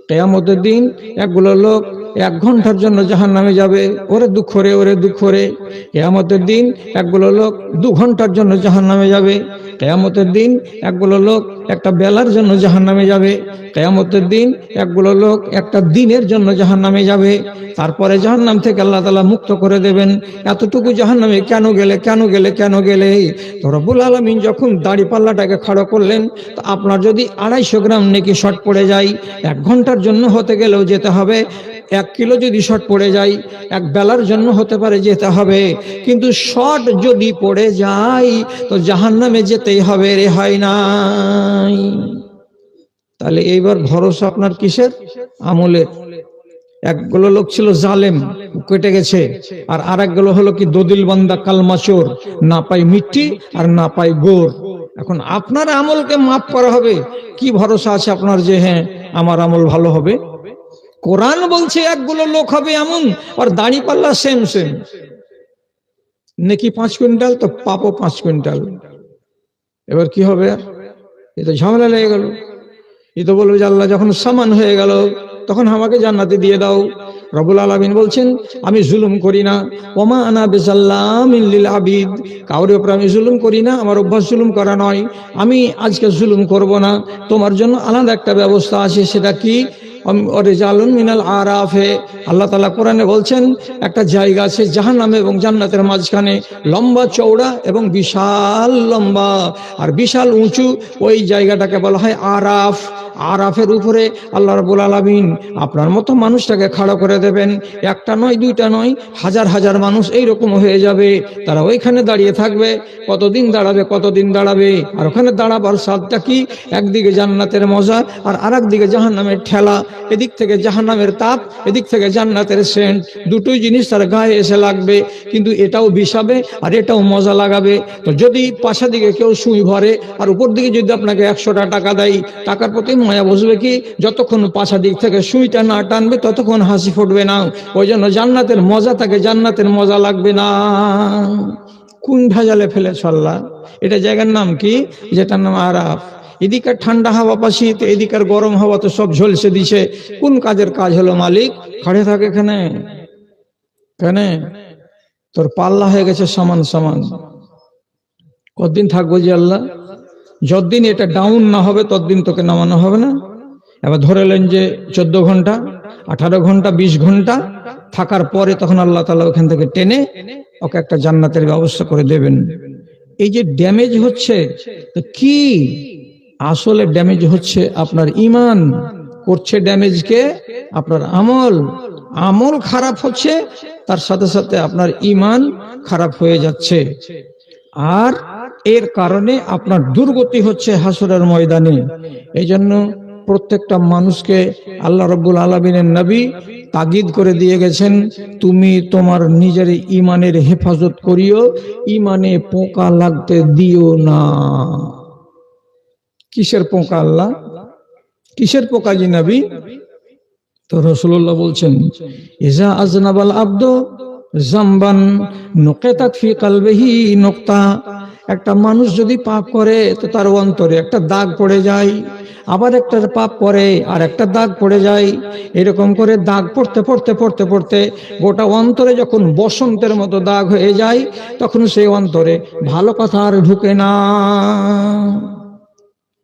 কিয়ামতের দিন একগুলো লোক 1 ঘন্টার জন্য জাহান্নামে যাবে, ওরে দুঃখ রে, ওরে দুঃখ রে। কিয়ামতের দিন একগুলো লোক 2 ঘন্টার জন্য জাহান্নামে যাবে। কিয়ামতের দিন একগুলো লোক একটা বেলার জন্য জাহান্নামে যাবে। কিয়ামতের দিন একগুলো লোক একটা দিনের জন্য জাহান্নামে যাবে। তারপরে জাহান্নাম থেকে আল্লাহ তাআলা মুক্ত করে দেবেন। এতটুকু জাহান্নামে কেন গেলে, কেন গেলে, কেন গেলে? তো রব্বুল আলামিন যখন দাড়ি পাল্লাটাকে খাড়া করলেন, তো আপনার যদি 250 গ্রাম নেকি শর্ট পড়ে যায়, 1 ঘন্টার জন্য হতে গেলেও যেতে হবে। 1 কিলো যদি শর্ট পড়ে যায়, 1 বেলার জন্য হতে পারে যেতে হবে। কিন্তু শর্ট যদি পড়ে যায় তো জাহান্নামে যেতেই হবে, রেহাই নাই। তাহলে এইবার ভরসা আপনার কিসের? আমলের। একগুলো লোক ছিল জালেম, কেটে গেছে, আর আরেকগুলো হলো কি দদিল বান্দা কালমাচোর, না পাই মিট্টি আর না পাই গোর। এখন আপনার আমলকে মাফ করা হবে, কি ভরসা আছে আপনার যে হ্যাঁ আমার আমল ভালো হবে? কোরআন বলছে একগুলো লোক হবে এমন, আর দাড়ি পাল্লা সেম সেম, নেকি 5 কুইন্টাল তো পাপও 5 কুইন্টাল। এবার কি হবে? এ তো ঝামেলা লেগে গেল। এ তো বলবে যে আল্লাহ যখন সমান হয়ে গেল তখন আমাকে জান্নাতে দিয়ে দাও। রব্বুল আলামিন বলছেন আমি জুলুম করি না, ওমা আনা বিজাল্লামিন লিল আবিদ, কাউর উপর আমি জুলুম করি না, আমার অভ্যাস জুলুম করা নয়। আমি আজকে জুলুম করব না, তোমার জন্য আলাদা একটা ব্যবস্থা আছে। সেটা কি? রিজালুন মিনাল আরাফে, আল্লাহ তাআলা কোরআনে বলছেন একটা জায়গা আছে জাহান্নামে এবং জান্নাতের মাঝখানে, লম্বা চওড়া এবং বিশাল লম্বা আর বিশাল উঁচু, ওই জায়গাটাকে বলা হয় আরাফ। আরাফের উপরে আল্লাহ রাব্বুল আলামিন আপনার মতো মানুষটাকে খাড়া করে দেবেন। একটা নয়, দুইটা নয়, হাজার হাজার মানুষ এইরকম হয়ে যাবে। তারা ওইখানে দাঁড়িয়ে থাকবে। কতদিন দাঁড়াবে, কতদিন দাঁড়াবে? আর ওখানে দাঁড়াবার স্বাদটা কি? একদিকে জান্নাতের মজা আর আরেক দিকে জাহান্নামের ঠেলা। এদিক থেকে জাহান্নামের তাপ, এদিক থেকে জান্নাতের সেন্ট, দুটোই জিনিস তার গায়ে এসে লাগবে। কিন্তু এটাও বিষাবে আর এটাও মজা লাগাবে। তো যদি পাশা দিকে কেউ সুই ভরে আর উপর দিকে যদি আপনাকে 100টা টাকা দেয়, টাকার প্রতি মায়া বসবে কি? যতক্ষণ পাশা দিক থেকে সুইটা না টানবে ততক্ষণ হাসি ফুটবে না। ওই জন্য জান্নাতের মজা থাকে, জান্নাতের মজা লাগবে না। কোন ভেজালে ফেলেছ আল্লাহ? এটা জায়গার নাম কি? যেটার নাম আরাফ। এদিকের ঠান্ডা হাওয়া পাশি, তো এদিকের গরম হাওয়া তো সব ঝলসে দিছে। কোন কাজের কাজ হলো মালিক? খাড়ে থাকে এখানে কেন? তোর পাল্লা হয়ে গেছে সমান সমান। কতদিন থাকবো যে আল্লাহ? যতদিন এটা ডাউন না হবে ততদিন তোকে নামানো হবে না। এবার ধরে নেন যে 14 ঘন্টা, 18 ঘন্টা, 20 ঘন্টা থাকার পরে তখন আল্লাহ তাআলা ওখান থেকে টেনে ওকে একটা জান্নাতের ব্যবস্থা করে দেবেন। এই যে ড্যামেজ হচ্ছে, তো কি আসলে ড্যামেজ হচ্ছে আপনার ইমান, করছে ড্যামেজকে আপনার আমল। আমল খারাপ হচ্ছে, তার সাথে সাথে আপনার ইমান খারাপ হয়ে যাচ্ছে, আর এর কারণে আপনার দুর্গতি হচ্ছে হাসরের ময়দানে। এই জন্য প্রত্যেকটা মানুষকে আল্লাহ রাব্বুল আলামিনের নবী তাগিদ করে দিয়ে গেছেন, তুমি তোমার নিজের ইমানের হেফাজত করিও, ইমানে পোকা লাগতে দিও না। কিসের পোকা আল্লাহ, কিসের পোকা জি নবী? তো রাসূলুল্লাহ বলছেন, ইজা আজনাবাল আব্দু জামবান নুকিতাত ফি কলবিহি নুকতা। একটা মানুষ যদি পাপ করে তো তার অন্তরে একটা দাগ পড়ে যায়, আবার একটা পাপ করে আর একটা দাগ পড়ে যায়, এরকম করে দাগ পড়তে পড়তে পড়তে পড়তে গোটা অন্তরে যখন বসন্তের মতো দাগ হয়ে যায়, তখন সেই অন্তরে ভালো কথা আর ঢুকে না।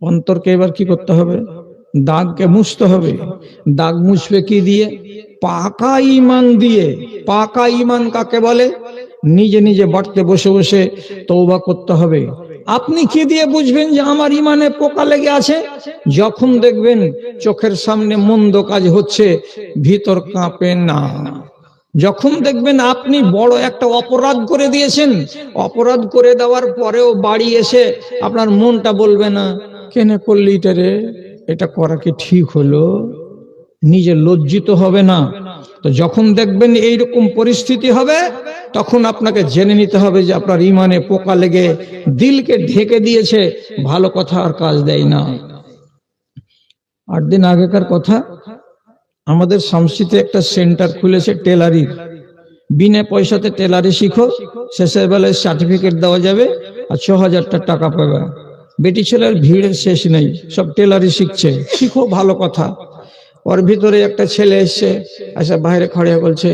অন্তরকে এবার কি করতে হবে? দাগকে মুছতে হবে। দাগ মুছবে কি দিয়ে? পাকা ঈমান দিয়ে। পাকা ঈমান কাকে বলে? নিজে নিজে বাড়তে বসে বসে তওবা করতে হবে। আপনি কি দিয়ে বুঝবেন যে আমার ঈমানে পোকা লেগে আছে? যখন দেখবেন চোখের সামনে মন্দ কাজ হচ্ছে, ভিতর কাঁপে না। যখন দেখবেন আপনি বড় একটা অপরাধ করে দিয়েছেন, অপরাধ করে দেওয়ার পরেও বাড়ি এসে আপনার মনটা বলবে না, কেনে করলি এটা রে, এটা করা কি ঠিক হলো? নিজে লজ্জিত হবে না। তো যখন দেখবেন এইরকম পরিস্থিতি হবে, তখন আপনাকে জেনে নিতে হবে যে আপনার ঈমানে পোকা লেগে দিলকে ঢেকে দিয়েছে, ভালো কথা আর কাজ দেয় না। 8 দিন আগেকার কথা, আমাদের শামসিতে একটা সেন্টার খুলেছে টেলারির। বিনা পয়সাতে টেলারি শিখো, শেষের বেলায় সার্টিফিকেট দেওয়া যাবে আর 6000 টাকা পাবে। বেটি ছেলের ভিড়ের শেষ নেই, সব টেলারি শিখছে। শিখো, ভালো কথা। ওর ভিতরে একটা ছেলে এসছে, আচ্ছা বাইরে খড়িয়া বলছে,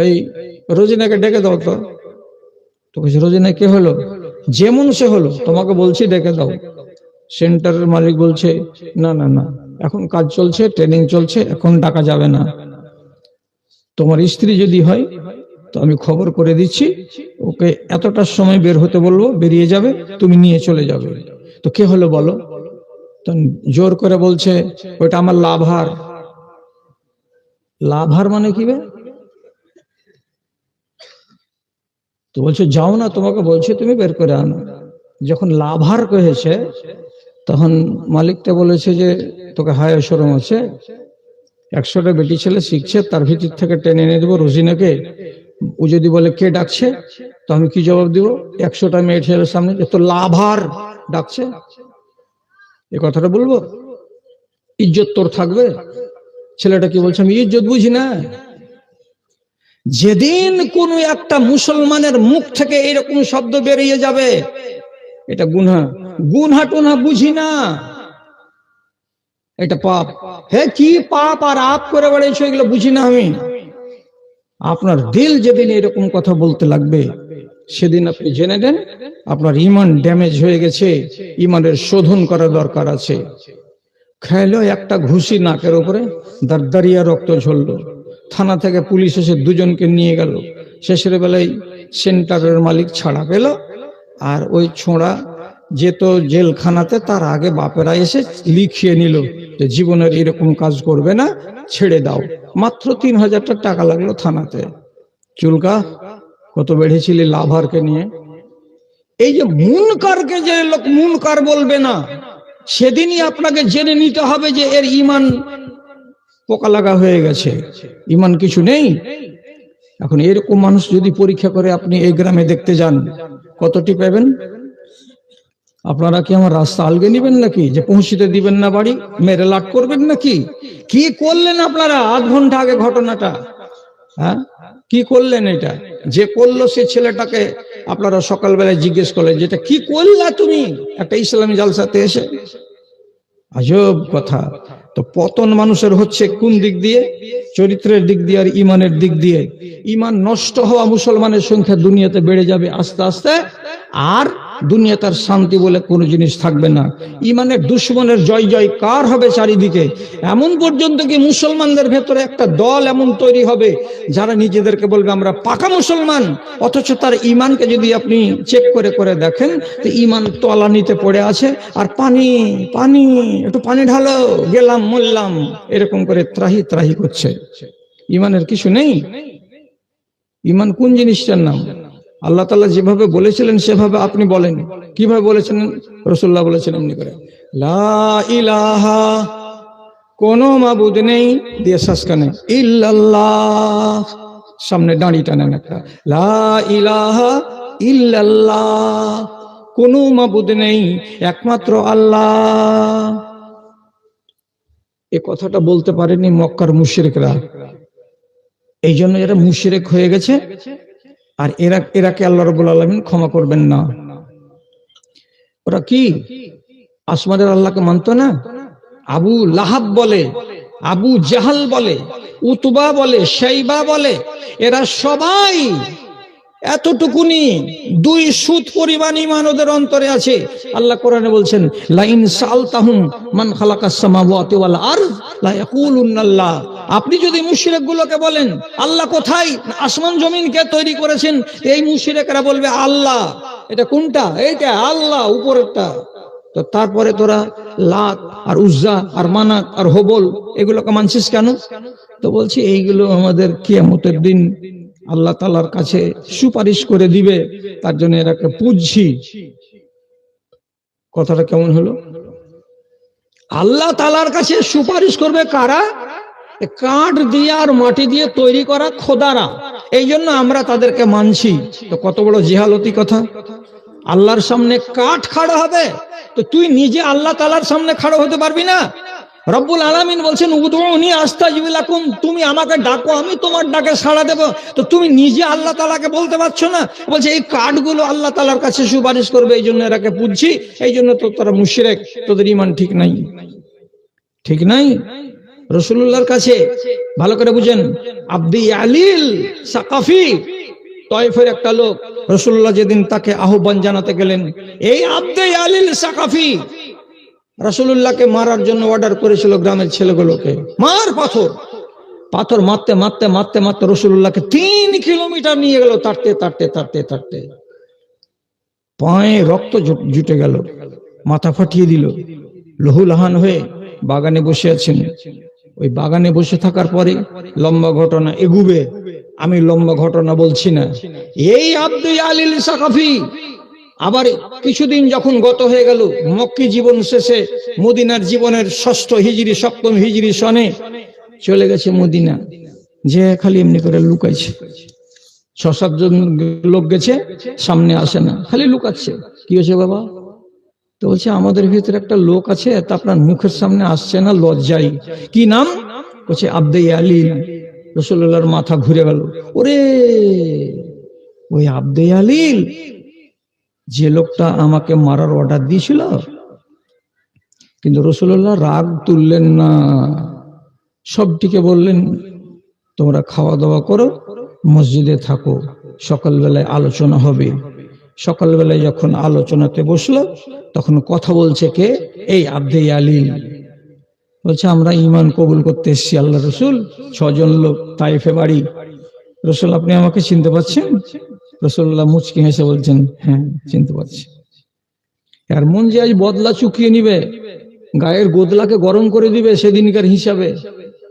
এই রোজিনাকে ডেকে দাও তো। তো বলছে, রোজিনা কে হলো? যেমন সে হলো, তোমাকে বলছি ডেকে দাও। সেন্টারের মালিক বলছে, না না না, এখন কাজ চলছে, ট্রেনিং চলছে, এখন ডাকা যাবে না। তোমার স্ত্রী যদি হয় তো আমি খবর করে দিচ্ছি, ওকে এতটার সময় বের হতে বলবো, বেরিয়ে যাবে, তুমি নিয়ে চলে যাবে। তো কে হলো বলো? তো জোর করে বলছে, ওইটা আমার লাভার। লাভার মানে কি বে? তো বলছে, যাও না, তোমাকে বলছে তুমি বের করে আনো। যখন লাভার কহেছে, তখন মালিকটা বলেছে যে তোকে হায় শরম আছে? 100টা বেটি ছেলে শিখছে, তার ভিতর থেকে টেনে এনে দেবো রোজিনাকে। ও যদি বলে কে ডাকছে, তো আমি কি জবাব দিব 100টা মেয়ে ছেলের সামনে যে তো লাভার ডাকছে? এ কথাটা বলবো? ইজ্জত তোর থাকবে? ছেলেটা কি বলছে, আমি ইজ্জত বুঝি না। যেদিন কোন একটা মুসলমানের মুখ থেকে এরকম শব্দ বেরিয়ে যাবে, এটা গুনাহ। গুনাহ টুনা বুঝি না, এটা পাপ। হে কি পাপ আর আপ করে বেড়েছো, এগুলো বুঝি না আমি। আপনার দিল যেদিন এরকম কথা বলতে লাগবে, সেদিন আপনি জেনে নেন আপনার ঈমান ড্যামেজ হয়ে গেছে, ঈমানের শোধন করা দরকার আছে। খেলো একটা ঘুষি নাকের উপরে, দারদারিয়া রক্ত ঝরল। থানা থেকে পুলিশ এসে দুজনকে নিয়ে গেল। শেষের বেলায় সেন্টারের মালিক ছাড়া পেল, আর ওই ছোঁড়া যেত জেলখানাতে, তার আগে বাপেরা এসে লিখিয়ে নিল যে জীবনের এরকম কাজ করবে না, ছেড়ে দাও। মাত্র 3000 টাকা লাগলো থানাতে। চুলকা কত বেড়েছিলি লাভারকে নিয়ে। এই যে মুনকারকে যে লোক মুনকার বলবে না, সেদিনই আপনাকে জেনে নিতে হবে যে এর ঈমান পোকা লাগা হয়ে গেছে, ঈমান কিছু নেই। এখন এরকম মানুষ যদি পরীক্ষা করে আপনি এই গ্রামে দেখতে যান, কতটি পাবেন? আপনারা কি আমার রাস্তা আলগে নিবেন নাকি, যে পৌঁছিতে দিবেন না বাড়ি, মেরে লাট করবেন নাকি? কি করলেন আপনারা 8 ঘন্টা আগে ঘটনাটা? হ্যাঁ, কি করলেন? এটা যে করলো সে ছেলেটাকে আপনারা সকালবেলায় জিজ্ঞেস করলেন, যেটা কি করলা তুমি একটা ইসলামী জালসাতে এসে? আজব কথা। তো পতন মানুষের হচ্ছে কোন দিক দিয়ে? চরিত্রের দিক দিয়ে আর ঈমানের দিক দিয়ে। ঈমান নষ্ট হওয়া মুসলমানের সংখ্যা দুনিয়াতে বেড়ে যাবে আস্তে আস্তে, আর দুনিয়া তার শান্তি বলে কোনো জিনিস থাকবে না। ইমানের দুশ্মনের জয় জয়কার হবে চারিদিকে। এমন পর্যন্ত কি মুসলমানদের ভেতরে একটা দল এমন তৈরি হবে যারা নিজেদেরকে বলবে আমরা পাকা মুসলমান, অথচ তার ইমানকে যদি আপনি চেক করে করে দেখেন তো ইমান তলানিতে পড়ে আছে, আর পানি পানি, একটু পানি ঢালো, গেলাম মরলাম, এরকম করে ত্রাহি ত্রাহি করছে। ইমানের কিছু নেই। ইমান কোন জিনিসটার নাম? আল্লাহ তাআলা যেভাবে বলেছিলেন সেভাবে আপনি বলেন। কিভাবে বলেছেন? রাসূলুল্লাহ বলেছেন এমনি করে, লা ইলাহা, কোন মাবুদ নেই, দিয়ে শাসকানে, ইল্লাল্লাহ, সামনে দাঁড়ি টানেন একটা, লা ইলাহা ইল্লাল্লাহ, কোন মাবুদ নেই, একমাত্র আল্লাহ। এ কথাটা বলতে পারেনি মক্কার মুশরিকরা, এই জন্য এরা মুশরিক হয়ে গেছে। আর এরাকে আল্লাহ রাব্বুল আলামিন ক্ষমা করবেন না। ওরা কি আসমানের আল্লাহকে মানতো না? আবু লাহাব বলে, আবু জাহাল বলে, উতবা বলে, শাইবা বলে, এরা সবাই এতটুকুনি 2 সুত পরিমাণ ঈমান ওদের অন্তরে আছে। আল্লাহ কোরআনে বলছেন, লাইন সালতাহুম মান খালাকাস সামাওয়াতি ওয়াল আরদ লা ইয়াকুলুন্নাল্লাহ। আপনি যদি মুশরিকগুলোকে বলেন আল্লাহ কোথায়, আসমান জমিন কে তৈরি করেছেন, এই মুশরিকরা বলবে আল্লাহ। এটা কোনটা? এইটা আল্লাহ, উপরেরটা। তো তারপরে তোরা লাত আর উজ্জা আর মানাত আর হবল এগুলোকে মানছিস কেন? তো বলছি এইগুলো আমাদের কিয়ামতের দিন আল্লাহ তাআলার কাছে সুপারিশ করে দিবে, তার জন্য এরাকে পুজছি। কথাটা কেমন হলো? আল্লাহ তাআলার কাছে সুপারিশ করবে কারা? কাঠ দিয়ে আর মাটি দিয়ে তৈরি করা খোদারা। এই জন্য আমরা তাদেরকে মানছি। তো কত বড় জিহালতি কথা! আল্লাহর সামনে কাঠ খাড়া হবে, তো তুই নিজে আল্লাহ তাআলার সামনে খাড়া হতে পারবি না? রব্বুল আলামিন বলছেন, উদউনি আস্তাজিব লাকুম, তুমি আমাকে ডাকো আমি তোমার ডাকে সাড়া দেব। তো তুমি নিজে আল্লাহ তাআলাকে বলতে পারছো না? বলছে এই কাঠগুলো আল্লাহ তাআলার কাছে সুপারিশ করবে, এই জন্য এরাকে পুজছি। এই জন্য তো তোরা মুশরিক, তোদের ঈমান ঠিক নাই, ঠিক নাই। রাসূলুল্লাহর কাছে ভালো করে বুঝেন, আব্দি আলিল সাকাফি, তায়েফের একটা লোক, রাসূলুল্লাহ যেদিন তাকে আহ্বান জানাতে গেলেন, এই আব্দি আলিল সাকাফি রাসূলুল্লাহকে মারার জন্য অর্ডার করেছিল গ্রামের ছেলেগুলোকে, মার পাথর। পাথর মারতে মারতে মারতে মারতে রাসূলুল্লাহকে 3 কিলোমিটার নিয়ে গেল, তাড়তে তাড়তে তাড়তে তাড়তে পায়ে রক্ত জুটে গেল, মাথা ফাটিয়ে দিল, লহুলাহান হয়ে বাগানে বসে আছেন। ওই বাগানে বসে থাকার পরে লম্বা ঘটনা এগুবে, আমি লম্বা ঘটনা বলছি না। এই আব্দি আলিল সাকাফি আবার কিছুদিন যখন গত হয়ে গেল, মক্কি জীবন শেষে মদিনার জীবনের 6ষ্ঠ হিজরি 7ম হিজরি সনে চলে গেছে মদিনা, যে খালি এমনি করে লুকাইছে। 6-7 জন লোক গেছে, সামনে আসে না, খালি লুকাচ্ছে। কি হয়েছে বাবা? তো বলছে আমাদের ভিতরে একটা লোক আছে, তা আপনার মুখের সামনে আসছে না, লজ্জাই। কি নাম? বলছে আব্দি আলিল। রাসূলুল্লাহর মাথা ঘুরে গেল, ওরে ওই আব্দি আলিল, যে লোকটা আমাকে মারার অর্ডার দিয়েছিল। কিন্তু রাসূলুল্লাহ রাগ তুললেন না, সবটিকে বললেন তোমরা খাওয়া দাওয়া করো, মসজিদে থাকো, সকালবেলায় আলোচনা হবে। সকালবেলায় যখন আলোচনাতে বসলো তখন কথা বলছে কে? এই আব্দি আলিল। বলছে আমরা ঈমান কবুল করতে এসেছি আল্লাহ রাসূল, 6 জন লোক, তায়েফে বাড়ি। রাসূল আপনি আমাকে চিনতে পারছেন? রাসূলুল্লাহ মুচকি হেসে বলছেন, হ্যাঁ চিনতে পারছি। আর মন যে আজ বদলা চুকিয়ে নিবে, গায়ের গোদলাকে গরম করে দিবে সেদিনকার হিসাবে,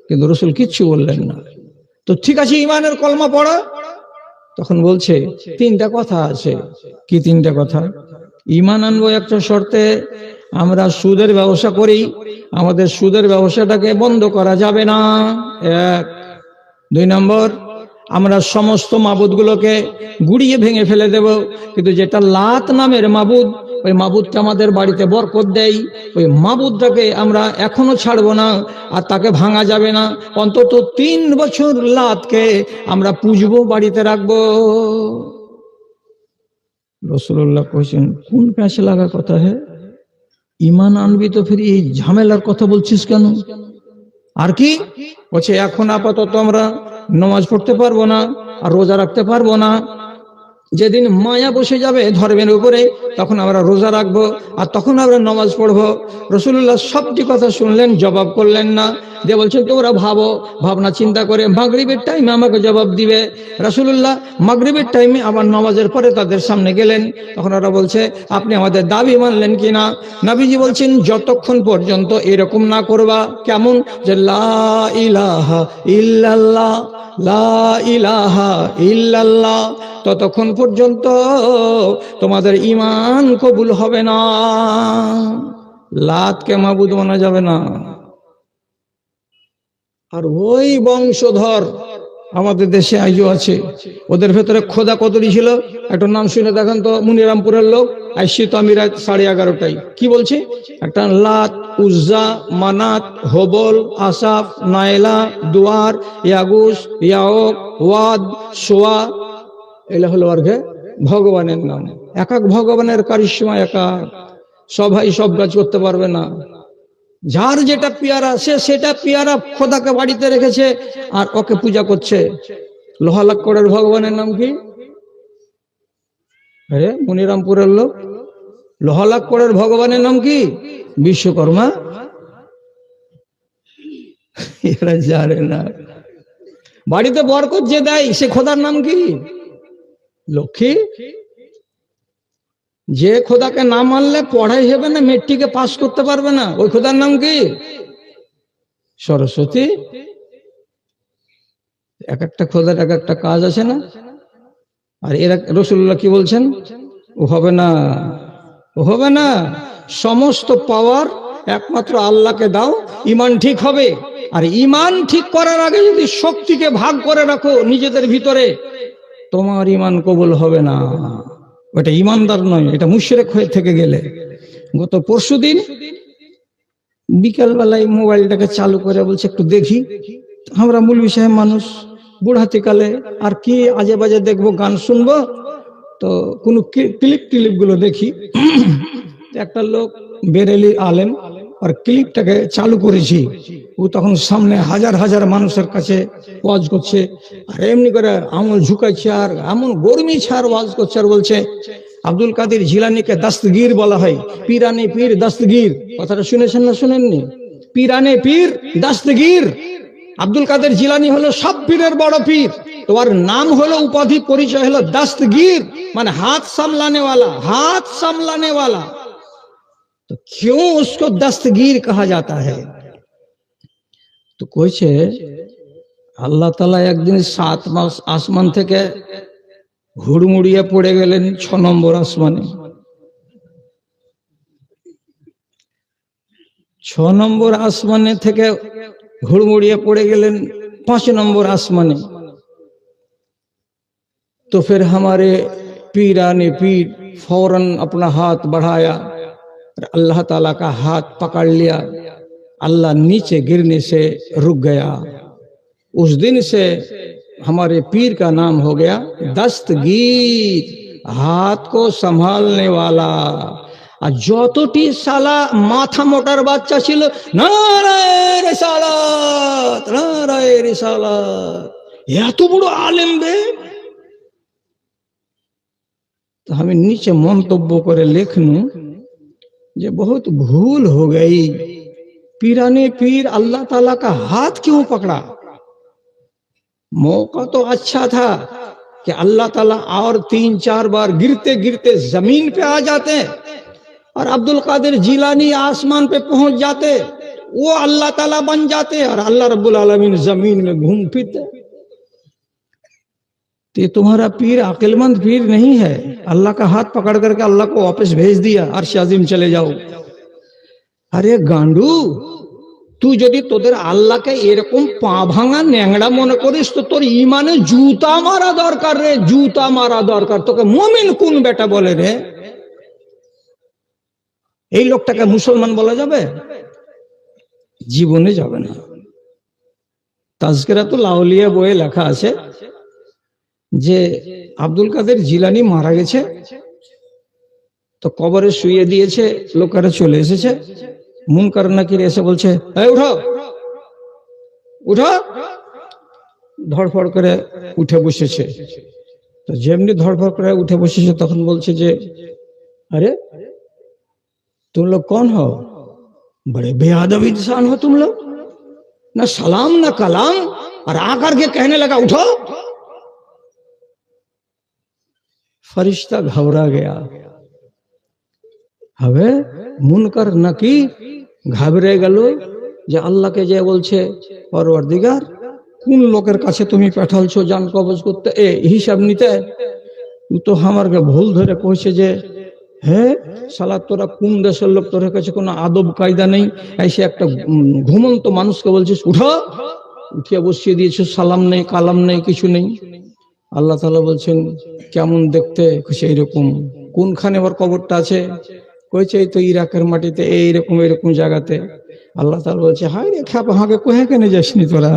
কিন্তু রাসূল কিচ্ছু বললেন না। তো ঠিক আছে, ঈমানের কলমা পড়া। তখন বলছে 3টা কথা আছে। কি 3টা কথা? ঈমান আনবো একটা শর্তে, আমরা সুদের ব্যবসা করি, আমাদের সুদের ব্যবসাটাকে বন্ধ করা যাবে না, 1। 2 নম্বর, আমরা সমস্ত মাবুদগুলোকে গুড়িয়ে ভেঙে ফেলে দেব, কিন্তু যেটা লাত নামের মাবুদ, ওই মাবুদটা আমাদের বাড়িতে বরকত দেয়, ওই মাবুদটাকে আমরা এখনো ছাড়বো না, আর তাকে ভাঙা যাবে না। অন্তত 3 বছর লাতকে আমরা পুজবো, বাড়িতে রাখবো। রাসূলুল্লাহ কইছেন, কোন প্যাঁচ লাগা কথা হে? ঈমান আনবি তো ফির এই ঝামেলার কথা বলছিস কেন? আর কি বলছে? এখন আপাতত আমরা নামাজ পড়তে পারবো না, আর রোজা রাখতে পারবো না, যেদিন মায়া বসে যাবে ধর্মের উপরে, তখন আমরা রোজা রাখবো আর তখন আমরা নামাজ পড়বো। রাসূলুল্লাহ সবটি কথা শুনলেন, জবাব করলেন না, দিয়ে বলছেন তোমরা ভাবো, ভাবনা চিন্তা করে মাগরিবের টাইমে আমাকে জবাব দিবে। রাসূলুল্লাহ মাগরিবের টাইমে আবার নামাজের পরে তাদের সামনে গেলেন, তখন ওরা বলছে আপনি আমাদের দাবি মানলেন কিনা? নবীজি বলছেন যতক্ষণ পর্যন্ত এরকম না করবা, কেমন, যে লা ইলাহা ইল্লাল্লাহ, লা ইলাহা ইল্লাল্লাহ, ততক্ষণ পর্যন্ত তোমাদের ঈমান কবুল হবে না। লাতকে মাবুদ মানা যাবে না। আর ওই বংশধর আমাদের দেশে আজও আছে, ওদের ভেতরে খোদা কতটি ছিল, একটা নাম শুনে দেখেন তো, মুনিরামপুরের লোক, আইসি তো আমি রাত 11:30টায়, কি বলছে, একটা লাত, উজ্জা, মানাত, হবল, আসাফ, নাইলা, দুয়ার, ইয়াগুস, ইয়াওক, ওয়াদ, সোয়া, এগুলো হলো আর ভগবানের নাম। এক এক ভগবানের কারিশমা এক এক, সবাই সব কাজ করতে পারবে না। যার যেটা পিয়ারা সে সেটা পিয়ারা খোদাকে বাড়িতে রেখেছে আর ওকে পূজা করছে। লোহালাক্কড়ের ভগবানের নাম কি? আরে মনিরামপুরের লোক, লোহালাক্কড়ের ভগবানের নাম কি? বিশ্বকর্মা। এরা জানে না। বাড়িতে বরকত যে দেয় সে খোদার নাম কি? লক্ষ্মী। যে খোদাকে না মানলে পড়াই হবে না, মেট্রিকে পাস করতে পারবে না, ওই খোদার নাম কি? সরস্বতী। এক একটা খোদার এক একটা কাজ আছে না। আর এরা রাসূলুল্লাহ কি বলছেন, ও হবে না, ও হবে না। সমস্ত পাওয়ার একমাত্র আল্লাহকে দাও, ঈমান ঠিক হবে। আর ঈমান ঠিক করার আগে যদি শক্তিকে ভাগ করে রাখো নিজেদের ভিতরে, তোমার ঈমান কবুল হবে না। ওটা ঈমানদার নয়, এটা মুশরিক হয়ে থেকে গেলে। গত পরশুদিন বিকাল বেলায় মোবাইলটাকে চালু করে বলছে একটু দেখি, আমরা মৌলভী সাহেব মানুষ, বুড়াতিকালে আর কি আজে বাজে দেখবো, গান শুনবো, তো কোনো ক্লিপ গুলো দেখি। একটা লোক বেরেলি আলেম আর ক্লিপটাকে চালু করেছি, ও তখন সামনে হাজার হাজার মানুষের কাছে ওয়াজ করছে, আর এমনি করে আমল ঝুঁকাচ্ছে আর এমন গরমি ছাড় ওয়াজ করছে, আর বলছে আব্দুল কাদের জিলানিকে দস্তগীর বলা হয়, পীরানে পীর দস্তগীর। কথাটা শুনেছেন না শুনেননি? পীরানে পীর দস্তগীর। আব্দুল কাদের জিলানি হলো সব পীরের বড় পীর, তোমার নাম হলো, উপাধি পরিচয় হলো দস্তগীর, মানে হাত সামলাने वाला, हाथ सामलाने वाला। तो क्यों उसको दस्तगीर कहा जाता है? तो কইছে আল্লাহ তাআলা একদিন 7 মাস আসমান থেকে হুড়মুড়িয়ে পড়ে গেলেন 6 নম্বর আসমানে। 6 নম্বর আসমানে থেকে হুড়মুড়িয়ে पड़े गए 5 नंबर आसमाने। तो फिर हमारे पीरा ने पीर फौरन अपना हाथ बढ़ाया, अल्लाह ताला का हाथ पकड़ लिया, अल्लाह नीचे गिरने से रुक गया। उस दिन से हमारे पीर का नाम हो गया दस्तगीर, हाथ को संभालने वाला। আর যতটি শালা মাথা মোটার বাচ্চা ছিল, নারায়ে রিসালাত, নারায়ে রিসালাত, এত বড় আলেম বে। तो हमें नीचे मंतव्य करे लिखनू जे बहुत भूल हो गई, पीराने पीर अल्लाह ताला का हाथ क्यों पकड़ा? मौका तो अच्छा था कि अल्लाह ताला और 3-4 बार गिरते गिरते जमीन पे आ जाते और अब्दुल कादिर जिलानी आसमान पे पहुंच जाते, वो अल्लाह ताला बन जाते और अल्लाह रब्बुल आलमीन जमीन में घूम फिरते। तो ये तुम्हारा पीर अक्लमंद पीर नहीं है, अल्लाह का हाथ पकड़ करके अल्लाह को वापस भेज दिया, अर्श आज़िम चले जाओ। अरे गांडू, तू যদি তোদের আল্লাহকে এরকম পা ভাঙা ন্যাংড়া মনে করিস তো তোর ঈমানে জুতা মারা দরকার রে, জুতা মারা দরকার। তোকে মুমিন কোন বেটা বলে রে? এই লোকটাকে মুসলমান বলা যাবে? জীবনে যাবে না। তাজকিরাতুল আউলিয়া বইয়ে লেখা আছে যে আব্দুল কাদের জিলানী মারা গেছে, তো কবরে শুয়ে দিয়েছে, লোকেরা চলে এসেছে, মুনকার নাকির এসে বলছে এই উঠো উঠো, ধড়ফড় করে উঠে বসেছে। তো যেমনি ধড়ফড় করে উঠে বসেছে তখন বলছে যে अरे तुम लोग कौन हो? बड़े बेअदब इंसान हो तुम लोग, ना सलाम ना कलाम, और आकर के कहने लगा उठो। फरिश्ता घबरा गया। हवे मुनकर नकी घाबरे গেল যে আল্লাহকে যে বলছে পরওয়ারদিগার কোন লোকের কাছে তুমি পাঠালছো জান কবজ করতে, এ হিসাব নিতে। তো আমারকে ভুল ধরে কইছে যে হ্যাঁ শালা তোরা কোন দেশের লোক, তোর কাছে কোনো আদব কায়দা নেই, এসে একটা ঘুমন্ত মানুষকে বলছিস উঠো, উঠিয়ে বসিয়ে দিয়েছো, সালাম নেই কালাম নেই কিছু নেই। আল্লাহ তাআলা বলছেন কেমন দেখতে? এইরকম। কোনখানে ওর কবরটা আছে? কইছে এই তো ইরাকের মাটিতে, এইরকম এরকম জায়গাতে। আল্লাহ তাআলা বলছে হায় রে খাপ, হাঁকে কোহে কেন যাসনি তোরা?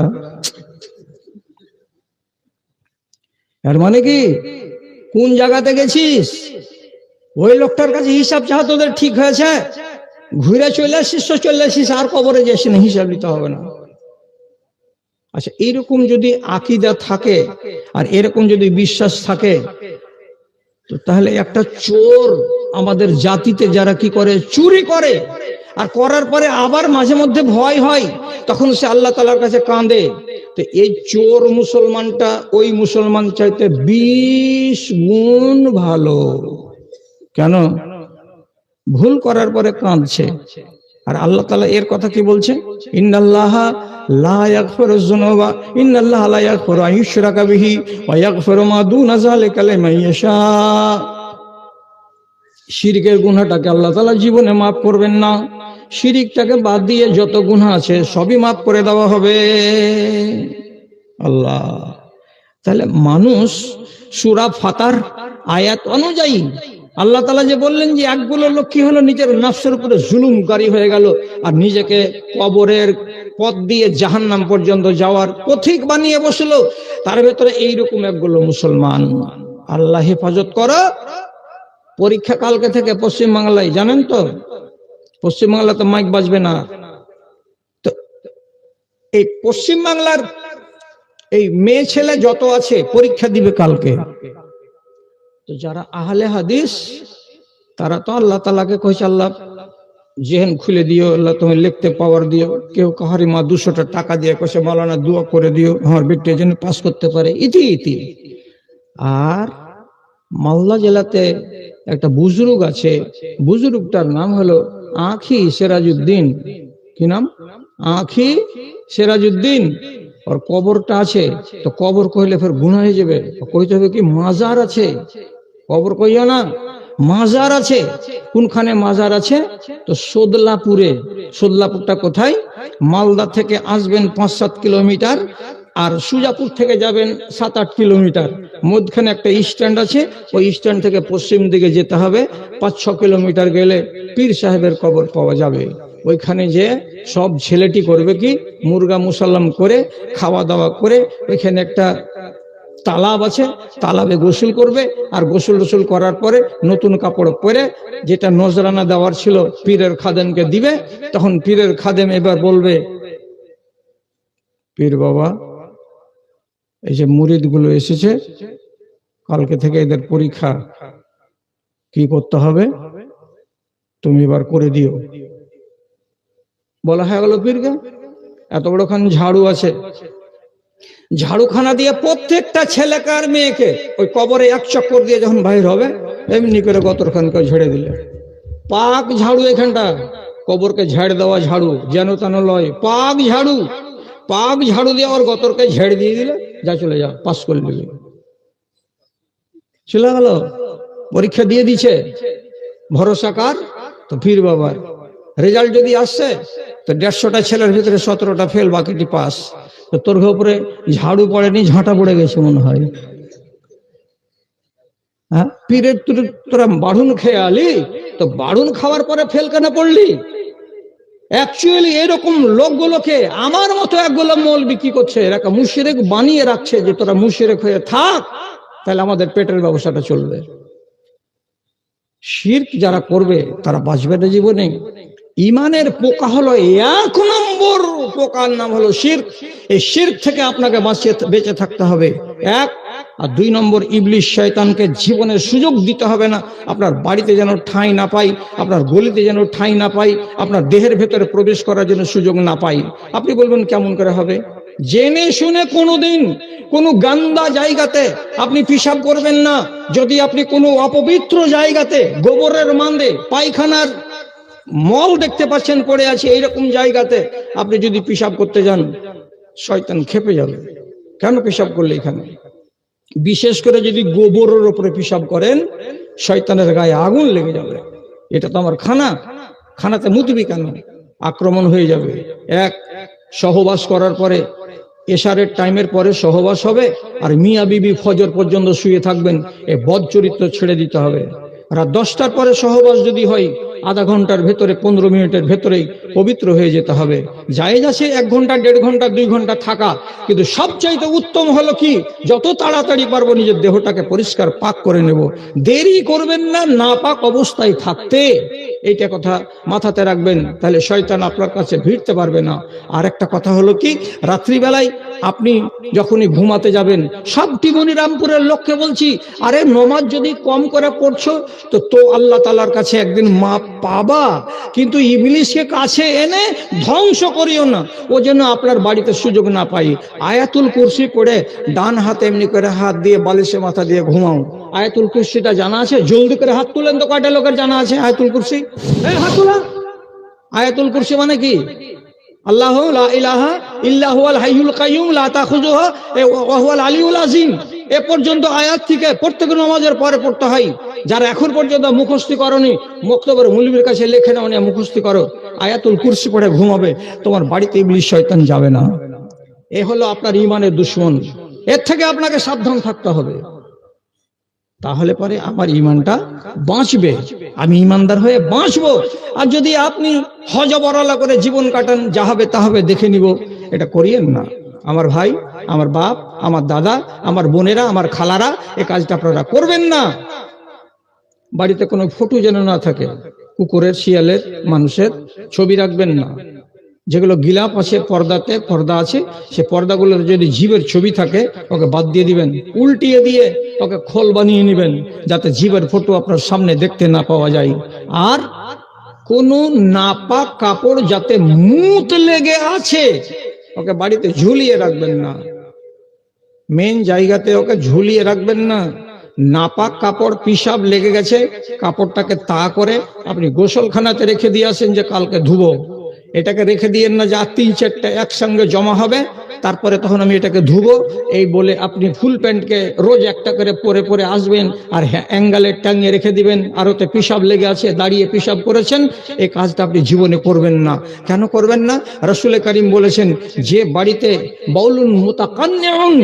এর মানে কি কোন জায়গাতে গেছিস? ওই লোকটার কাছে হিসাব চাহ, তোদের ঠিক হয়েছে, ঘুরে চলে আসিস, চলে আসিস, আর কবরে যাস না, হিসাব নিতে হবে না। আচ্ছা, এইরকম যদি আকীদা থাকে আর এরকম যদি বিশ্বাস থাকে, তো তাহলে একটা চোর আমাদের জাতিতে যারা কি করে, চুরি করে, আর করার পরে আবার মাঝে মধ্যে ভয় হয়, তখন সে আল্লাহ তাআলার কাছে কাঁদে। তো এই চোর মুসলমানটা ওই মুসলমান চাইতে 20 গুণ ভালো। কেন? ভুল করার পরে কাঁদছে। আর আল্লাহ তাআলা এর কথা কি বলছে? ইন্নাল্লাহা লা ইয়াগফিরুয যুনুবা ইন্নাল্লাহা লা ইয়াগফিরু আন ইউশরাকা বিহি ওয়া ইয়াগফিরু মা দুনা যালিকা লিমান ইয়াশা। শিরকের গুনাহটাকে আল্লাহ তাআলা জীবনে মাফ করবেন না, শিরকটাকে বাদ দিয়ে যত গুনাহ আছে সবই মাফ করে দেওয়া হবে। আল্লাহ। তাহলে মানুষ সূরা ফাতার আয়াত অনুযায়ী আল্লাহ তাআলা যে বললেন যে একগুলো লোক কি হলো, নিজের নফসের উপরে জুলুমকারী হয়ে গেল আর নিজেকে কবরের পথ দিয়ে জাহান্নাম পর্যন্ত যাওয়ার পথিক বানিয়ে বসলো। তার ভেতরে এইরকম একগুলো মুসলমান। আল্লাহ হেফাজত করো। পরীক্ষা কালকে থেকে পশ্চিমবাংলায়, জানেন তো পশ্চিমবাংলাতে মাইক বাজবে না। তো এই পশ্চিমবাংলার এই মেয়ে ছেলে যত আছে পরীক্ষা দিবে কালকে। তো যারা আহলে হাদিস তারা তো আল্লাহ তাআলাকে কইছে আল্লাহ জেহেন খুলে দিও, আল্লাহ তুমি লিখতে পাওয়ার দিও। কেউ কাহারি মা 200 টাকা দিয়ে কইছে মাওলানা দোয়া করে দিও আমার বেটি যেন পাস করতে পারে, ইতি ইতি। আর মালদা জেলাতে একটা বুজুর্গ আছে, বুজুর্গটার নাম হলো আঁখি সিরাজউদ্দিন। কি নাম? আঁখি সিরাজউদ্দিন। আর কবরটা আছে, তো কবর কইলে ফের গুনাহ হয়ে যাবে, কইতে হবে কি মাজার আছে। কবর কইও না, মাজার আছে। কোনখানে মাজার আছে? তো সোদলাপুরে। সোদলাপুরটা কোথায়? মালদা থেকে আসবেন 5-7 কিলোমিটার, আর সুজাপুর থেকে যাবেন 7-8 কিলোমিটার। মধ্যখানে একটা স্ট্যান্ড আছে, ওই স্ট্যান্ড থেকে পশ্চিম দিকে যেতে হবে 5-6 কিলোমিটার গেলে পীর সাহেবের কবর পাওয়া যাবে। ওইখানে যে সব ছেলেটি করবে কি মুরগা মুসাল্লাম করে খাওয়া দাওয়া করে, ওইখানে একটা তালাব আছে, তালাবে গোসল করবে, আর গোসল টোসল করার পরে নতুন কাপড় পরে যেটা নজরানা দেওয়ার ছিল পীরের খাদেমকে দিবে। তখন পীরের খাদেম এবার বলবে, পীর বাবা এই যে মুরিদ গুলো এসেছে কালকে থেকে এদের পরীক্ষা কি করতে হবে তুমি এবার করে দিও। বলা হয়ে গেল পীরকে। এত বড়খান ঝাড়ু আছে, ঝাড়ুখানা দিয়ে প্রত্যেকটা ছেলেকে আর মেয়েকে ওই কবরে এক চক্কর দিয়ে যখন বাইর হবে এমনি করে গতরখানকে ঝেড়ে দিলে। পাক ঝাড়ু এখানটা, কবরকে ঝেড়ে দেওয়া ঝাড়ু, যেন তেন লয়, পাক ঝাড়ু। পাক ঝাড়ু দিয়ে ওর গতরকে ঝেড়ে দিয়ে দিলে, যা চলে যাও, পাস করে দিলে, চলে গেল। পরীক্ষা দিয়ে দিছে, ভরসা কার? তো পীর বাবার। রেজাল্ট যদি আসছে তো 150টা ছেলের ভিতরে 17টা ফেল, বাকিটি পাস। তো তোর উপরে ঝাড়ু পড়েনি, ঝাঁটা পড়ে গেছে মনে হয়। হ্যাঁ, পীরের তোরা বাড়ুন খেয়ে আলি, তো বাড়ুন খাওয়ার পরে ফেল কেন পড়লি? অ্যাকচুয়ালি এরকম লোকগুলোকে আমার মতো একগুলো মৌলবি কি করছে, এরা মুশরিক বানিয়ে রাখছে যে তোরা মুশরিক হয়ে থাক, তাহলে আমাদের পেটের ব্যবসাটা চলবে। শিরক যারা করবে তারা বাঁচবে না জীবনে। ইমানের পোকা হলো 1 নম্বর পোকার নাম হলো শিরক। এই শিরক থেকে আপনাকে বেঁচে থাকতে হবে। 1 আর 2 নম্বর, ইবলিশ শয়তানকে জীবনের সুযোগ দিতে হবে না। আপনার বাড়িতে যেন ঠাঁই না পাই, আপনার গলিতে যেন ঠাঁই না পাই, আপনার দেহের ভেতরে প্রবেশ করার জন্য সুযোগ না পাই। আপনি বলবেন কেমন করে হবে? জেনে শুনে কোনোদিন কোনো গান্দা জায়গাতে আপনি পিশাব করবেন না। যদি আপনি কোনো অপবিত্র জায়গাতে, গোবরের মান্দে, পায়খানার মল দেখতে পাচ্ছেন পড়ে আছে, এইরকম জায়গাতে আপনি যদি পিশাব করতে যান, শয়তান খেপে যাবে। কেন পিশাব করলে এখানে? বিশেষ করে যদি গোবরের উপরে পিশাব করেন, শয়তানের গায়ে আগুন লেগে যাবে। এটা তো আমার খানাতে মুতবি কেন? আক্রমণ হয়ে যাবে। 1 সহবাস করার পরে, এশারের টাইমের পরে সহবাস হবে, আর মিয়া বিবি ফজর পর্যন্ত শুয়ে থাকবেন। এই বদ চরিত্র ছেড়ে দিতে হবে। রাত 10টার পরে সহবাস যদি হয়, আধা ঘন্টার ভেতরে, 15 মিনিটের ভেতরেই পবিত্র হয়ে যেতে হবে। জায়েজ আছে 1 ঘন্টা, 1.5 ঘন্টা, 2 ঘন্টা থাকা, কিন্তু সবচাইতে উত্তম হলো কি, যত তাড়াতাড়ি পারবো নিজের দেহটাকে পরিষ্কার পাক করে নেব। দেরি করবেন না নাপাক অবস্থায় থাকতে। এইটা কথা মাথাতে রাখবেন, তাহলে শয়তান আপনার কাছে ভিড়তে পারবে না। আর একটা কথা হলো কি, রাত্রিবেলায় আপনি যখনই ঘুমাতে যাবেন, সব টিমনি রামপুরের লোককে বলছি, আরে নমাজ যদি কম করে পড়ছো তো আল্লাহ তাআলার কাছে একদিন মাপ পাবা, কিন্তু ইবলিশকে কাছে এনে ধ্বংস করিও না, ও যেন আপনার বাড়িতে সুযোগ না পাই। আয়াতুল কুরসি পড়ে ডান হাতে এমনি করে হাত দিয়ে বালিশে মাথা দিয়ে ঘুমাও। আয়াতুল কুরসিটা জানা আছে? জলদি করে হাত তুলেন তো, কয়টা লোকের জানা আছে আয়াতুল কুরসি? হাত তোলা। আয়াতুল কুরসি মানে কি? আল্লাহু লা ইলাহা ইল্লা হুয়াল হাইয়ুল কাইয়ুম লা তাখুযুহু ওয়া হুয়াল আলিয়্যুল আযীম। এ পর্যন্ত আয়াত থেকে প্রত্যেক নামাজের পরে পড়তে হয়। যারা এখন পর্যন্ত মুখস্থি করনি, মক্তবের মুলবির কাছে লিখে নাও, নিয়ে মুখস্থি করো। আয়াতুল কুরসি পড়ে ঘুমাবে, তোমার বাড়িতে ইবলিশ শয়তান যাবে না। এ হলো আপনার ইমানের দুশমন। এর থেকে আপনাকে সাবধান থাকতে হবে। তাহলে পরে আমার ইমানটা বাঁচবে, আমি ইমানদার হয়ে বাঁচবো। আর যদি আপনি হজবরলা করে জীবন কাটান, যা হবে তা হবে দেখে নিব, এটা করিয়েন না। আমার ভাই, আমার বাপ, আমার দাদা, আমার বোনেরা, আমার খালারা, এই কাজটা আপনারা করবেন না। বাড়িতে কোনো ফটো যেন না থাকে, কুকুরের, শিয়ালের, মানুষের ছবি রাখবেন না। যেগুলো গিলাপ আছে, পর্দা আছে, সে পর্দাগুলোর যদি জীবের ছবি থাকে, ওকে বাদ দিয়ে দিবেন, উল্টিয়ে দিয়ে ওকে খোল বানিয়ে নেবেন, যাতে জীবের ফটো আপনার সামনে দেখতে না পাওয়া যায়। আর কোন নাপাক কাপড় যাতে মুত লেগে আছে, ওকে বাড়িতে ঝুলিয়ে রাখবেন না। মেন জায়গাতে ওকে ঝুলিয়ে রাখবেন না। নাপাক কাপড়, পিশাব লেগে গেছে, কাপড়টাকে তা করে আপনি গোসলখানাতে রেখে দিয়ে আসেন যে কালকে ধুবো। এটাকে রেখে দিয়েন না যে 3-4টা একসঙ্গে জমা হবে, তারপরে তখন আমি এটাকে ধুবো, এই বলে আপনি ফুল প্যান্টকে রোজ একটা করে পরে পরে আসবেন আর অ্যাঙ্গালে টাঙিয়ে রেখে দিবেন, আর ওতে পিশাব লেগে আছে, দাঁড়িয়ে পিশাব করেছেন। এই কাজটা আপনি জীবনে করবেন না। কেন করবেন না? রাসূল কারীম বলেছেন, যে বাড়িতে বাউলুন মুতাকান্নিউন,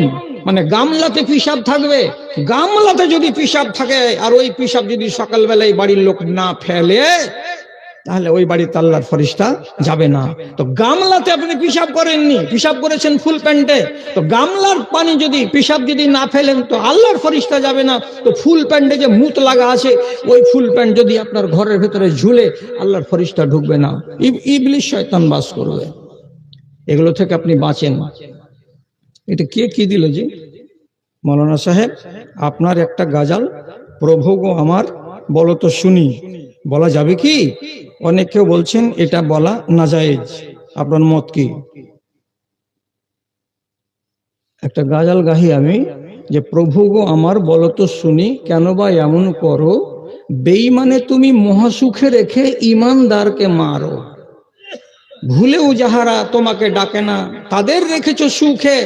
মানে গামলাতে পিশাব থাকবে, গামলাতে যদি পিশাব থাকে আর ওই পিশাব যদি সকালবেলায় বাড়ির লোক না ফেলে, তাহলে ওই বাড়িতে আল্লাহর ফেরেশতা যাবে না। তো গামলাতে আপনি পিশাব করেননি, পিশাব করেছেন ফুল প্যান্টে, তো গামলার পানি যদি, পিশাব যদি না ফেলেন, তো আল্লাহর ফেরেশতা যাবে না। তো ফুল প্যান্টে যে মুত লাগা আছে, ওই ফুল প্যান্ট যদি আপনার ঘরের ভেতরে ঝুলে, আল্লাহর ফেরেশতা ঢুকবে না, ইবলিশ শয়তান বাস করবে। এগুলো থেকে আপনি বাঁচেন। এটা কে কি দিল জি? মৌলানা সাহেব, আপনার একটা গাজাল, প্রভু গো আমার, বলো তো শুনি, বলা যাবে কি? অনেক কেউ বলছেন এটা বলা নাজায়েজ, আপনার মত কি? একটা গাজাল গাহি আমি, যে প্রভু গো আমার, বলো তো শুনি, কেন বা এমন করো, বেঈমানে তুমি মহাসুখে রেখে ইমানদারকে মারো। ভুলেও যাহারা তোমাকে ডাকে না, তাদের রেখেছো সুখে।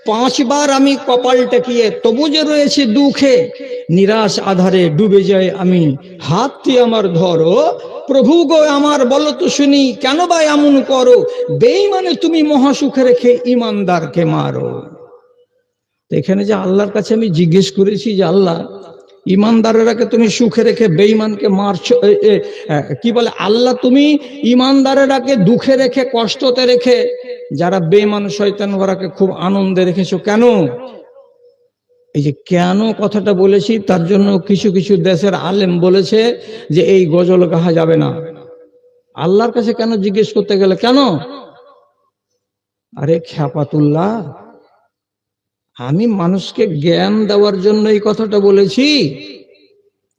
5 বার আমি কপাল টেকিয়ে, তবু যে রয়েছে দুঃখে। নিরাশ আধারে ডুবে যায় আমি, হাতটি আমার ধরো। প্রভু গো আমার, বলো তো শুনি, কেন বা এমন করো, বেঈমানে তুমি মহাসুখে রেখে ইমানদারকে মারো। এখানে যে আল্লাহর কাছে আমি জিজ্ঞেস করেছি যে আল্লাহ, ইমানদারেরাকে তুমি সুখে রেখে বেঈমানকে মারছো, কি বলে আল্লাহ, তুমি ইমানদারেরাকে দুঃখে রেখে, কষ্টতে রেখে, যারা বেঈমান শয়তান ওরাকে খুব আনন্দে রেখেছো কেন? এই যে কেন কথাটা বলেছি, তার জন্য কিছু কিছু দেশের আলেম বলেছে যে এই গজল গাহা যাবে না। আল্লাহর কাছে কেন জিজ্ঞেস করতে গেলে? কেন? আরে খ্যাপাতুল্লাহ, আমি মানুষকে জ্ঞান দেওয়ার জন্য এই কথাটা বলেছি।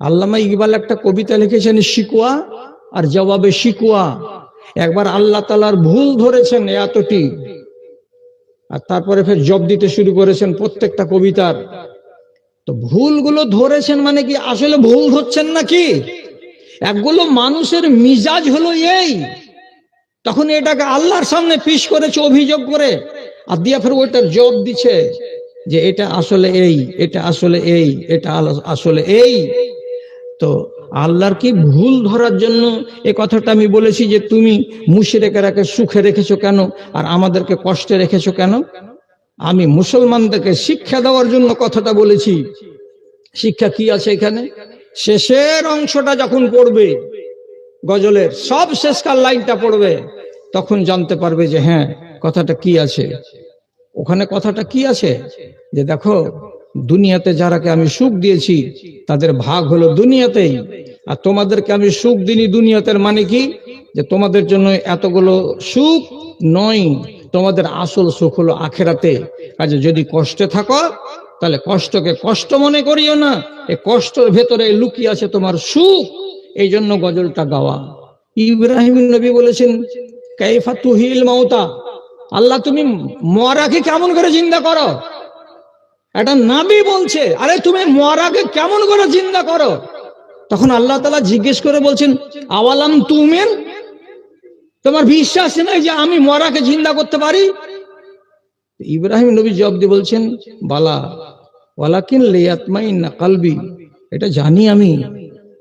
আল্লামা ইকবাল একটা কবিতা লিখেছেন, শিকওয়া আর জবাবে শিকওয়া। একবার আল্লাহ তাআলার ভুল ধরেছেন এতটি, আর তারপরে ফের জব দিতে শুরু করেছেন প্রত্যেকটা কবিতার। তো ভুলগুলো ধরেছেন মানে কি আসলে ভুল ধরছেন নাকি? একগুলো মানুষের মিজাজ হলো এই, তখন এটাকে আল্লাহর সামনে পেশ করেছে অভিযোগ করে, আর দিয়া ফের ওইটার জব দিচ্ছে যে এটা আসলে এই, এটা আসলে এই, এটা আসলে এই। তো আল্লাহর কি ভুল ধরার জন্য এ কথাটা আমি বলেছি যে তুমি মুশরিকদেরকে সুখে রেখেছো কেন আর আমাদেরকে কষ্টে রেখেছো কেন? আমি মুসলমানদেরকে শিক্ষা দেওয়ার জন্য কথাটা বলেছি। শিক্ষা কি আছে এখানে? শেষের অংশটা যখন পড়বে, গজলের সব শেষকার লাইনটা পড়বে, তখন জানতে পারবে যে হ্যাঁ কথাটা কি আছে। ওখানে কথাটা কি আছে যে দেখো, দুনিয়াতে যারাকে আমি সুখ দিয়েছি তাদের ভাগ হলো দুনিয়াতেই, আর তোমাদেরকে আমি সুখ দিইনি দুনিয়াতে। মানে কি? যে তোমাদের জন্য এতগুলো সুখ নয়, তোমাদের আসল সুখ হলো আখেরাতে। কাজে যদি কষ্টে থাকো তাহলে কষ্টকে কষ্ট মনে করিও না, এই কষ্টের ভেতরে লুকিয়ে আছে তোমার সুখ। এই জন্য গজলটা গাওয়া। ইব্রাহিম নবী বলেছেন, কাইফা তুহিল মাউতা, আল্লাহ তুমি মরাকে কেমন করে জিন্দা করো? এটা নবী বলছে, আরে তুমি মরাকে কেমন করে জিন্দা করো? তখন আল্লাহ তাআলা জিজ্ঞেস করে বলছেন, আওয়ালাম তুমিন, তোমার বিশ্বাস নাই যে আমি মরাকে জিন্দা করতে পারি? ইব্রাহিম নবী জবাব দিয়ে বলছেন, বালা ওয়ালাকিন লিয়াতমাইন্না কলবি, এটা জানি আমি,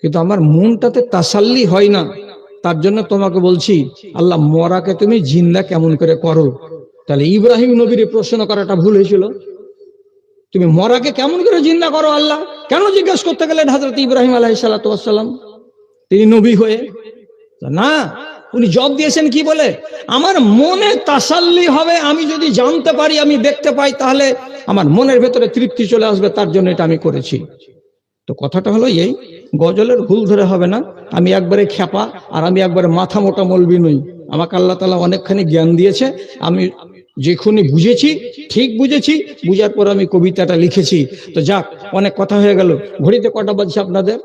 কিন্তু আমার মনটাতে তাসাল্লি হয় না। তার জন্য তোমাকে বলছি, আল্লাহ মরাকে তুমি জিন্দা কেমন করে করো? তাহলে ইব্রাহিম নবীর প্রশ্ন করাটা ভুল হয়েছিল। তুমি মরাকে কেমন করে জিন্দা করো আল্লাহ কেন জিজ্ঞেস করতে গেলেন হযরত ইব্রাহিম আলাইহিস সালাতু ওয়াস সালাম, তিনি নবী হয়ে? না, উনি জবাব দিয়েছেন কি বলে, আমার মনে তাসাল্লি হবে, আমি যদি জানতে পারি, আমি দেখতে পাই, তাহলে আমার মনের ভেতরে তৃপ্তি চলে আসবে, তার জন্য এটা আমি করেছি। তো কথাটা হলো এই, গজলের ভুল ধরে হবে না। আমি একবারে খ্যাপা আর আমি একবারে মাথা মোটা মৌলবি নই। আমাকে আল্লাহ তাআলা অনেকখানি জ্ঞান দিয়েছে, আমি যেখানে বুঝেছি ঠিক বুঝেছি, বুঝার পর আমি কবিতাটা লিখেছি। তো যাক, অনেক কথা হয়ে গেল। ঘড়িতে কটা বাজছে আপনাদের?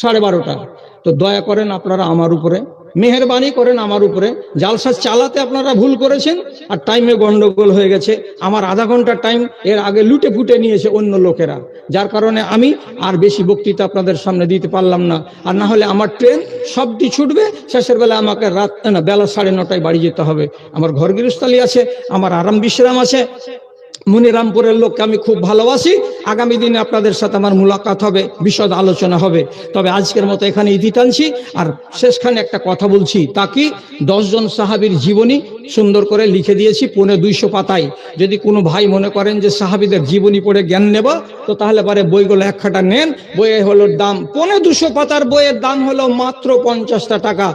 12:30। তো দয়া করেন আপনারা আমার উপরে, মেহেরবানি করেন আমার উপরে। জালসা চালাতে আপনারা ভুল করেছেন আর টাইমে গন্ডগোল হয়ে গেছে। আমার আধা ঘন্টা টাইম এর আগে লুটে ফুটে নিয়েছে অন্য লোকেরা, যার কারণে আমি আর বেশি বক্তৃতা আপনাদের সামনে দিতে পারলাম না। আর না হলে আমার ট্রেন সবটি ছুটবে, শেষের বেলা আমাকে বেলা 9:30 বাড়ি যেতে হবে। আমার ঘর গৃহস্থালী আছে, আমার আরাম বিশ্রাম আছে। মনিরামপুরের লোককে আমি খুব ভালোবাসি। আগামী দিনে আপনাদের সাথে আমার মুলাকাত হবে, বিশদ আলোচনা হবে। তবে আজকের মতো এখানে ইতি টানছি। আর শেষখানে একটা কথা বলছি, তা কি 10 জন সাহাবীর জীবনী সুন্দর করে লিখে দিয়েছি 250 পাতায়। যদি কোনো ভাই মনে করেন যে সাহাবীদের জীবনী পড়ে জ্ঞান নেব, তো তাহলে পরে বইগুলো এক খাটা নেন। বইয়ে হলো দাম 250 পাতার বইয়ের দাম হলো মাত্র 50 টাকা।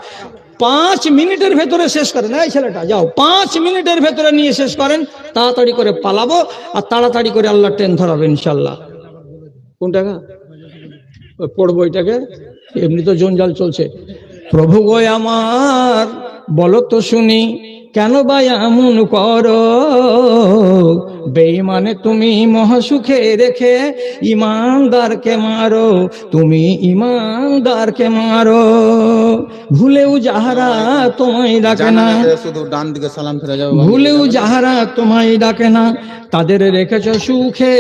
5 মিনিটের ভেতরে শেষ করেন। এই ছেলেটা যাও, 5 মিনিটের ভেতরে নিয়ে শেষ করেন, তাড়াতাড়ি করে পালাবো আর তাড়াতাড়ি করে আল্লাহ ট্রেন ধরাবে ইনশাল্লাহ। কোন টাকা পড়বো এটাকে? এমনি তো জঞ্জাল চলছে। প্রভু গো আমার, বলো তো শুনি, কেন বা এমন করো? বেঈমানে তুমি মহাসুখে রেখে ইমানদারকে মারো, তুমি ইমানদারকে মারো। ভুলেও যাহারা তোমায় ডাকে না, শুধু ডান দিকে সালাম ফিরে যাবে, ভুলেও যাহারা তোমায় ডাকে না, তাদের রেখেছ সুখে।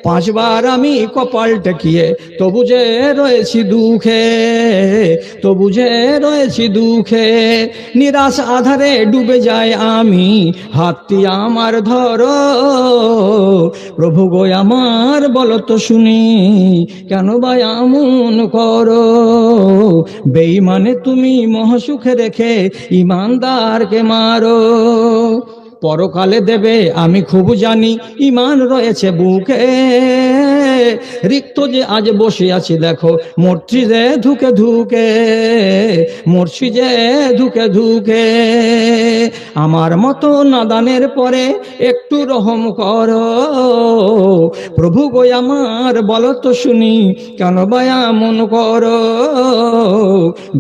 5 বার আমি কপাল টেকিয়ে তবু যে রয়েছি দুঃখে, তবু যে রয়েছি দুঃখে। নিরাশ আধারে ডুবে যায় আমি, হাতটি আমার ধরো। প্রভু গো আমার, বলো তো শুনি, কেন বা এমন করো? বেঈমানে তুমি মহাসুখে রেখে ইমানদারকে মারো। পরকালে দেবে আমি খুব জানি, ইমান রয়েছে বুকে। রিক্ত যে আজ বসে আছি দেখো, মরছি যে ধুকে ধুকে, মরছি যে ধুকে ধুকে। আমার মতো নাদানের পরে একটু একটু রহম করো। প্রভু গো আমার বলো তো শুনি, কেন বা এমন করো?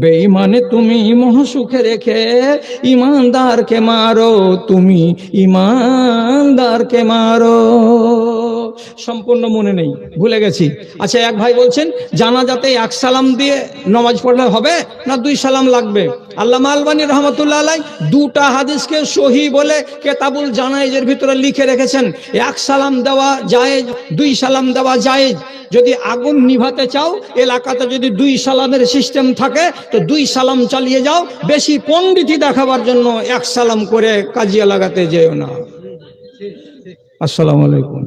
বেঈমানে তুমি মহাসুখে রেখে ইমানদারকে মারো, তুমি ইমানদারকে মারো। সম্পূর্ণ মনে নেই, ভুলে গেছি। আচ্ছা, এক ভাই বলছেন জানাজাতে এক সালাম দিয়ে নামাজ পড়লে হবে না 2 সালাম লাগবে? আল্লামা আলবানী রহমতুল্লাহ আলাইহি দুটা হাদিসকে সহি বলে কেতাবুল জানাইজের ভিতরে লিখে রেখেছেন। 1 সালাম দেওয়া জায়েজ, 2 সালাম দেওয়া জায়েজ। যদি আগুন নিভাতে চাও, এলাকাতে যদি 2 সালামের সিস্টেম থাকে তো 2 সালাম চালিয়ে যাও। বেশি পণ্ডিতি দেখাবার জন্য 1 সালাম করে কাজিয়া লাগাতে যেও না। আসসালামু আলাইকুম।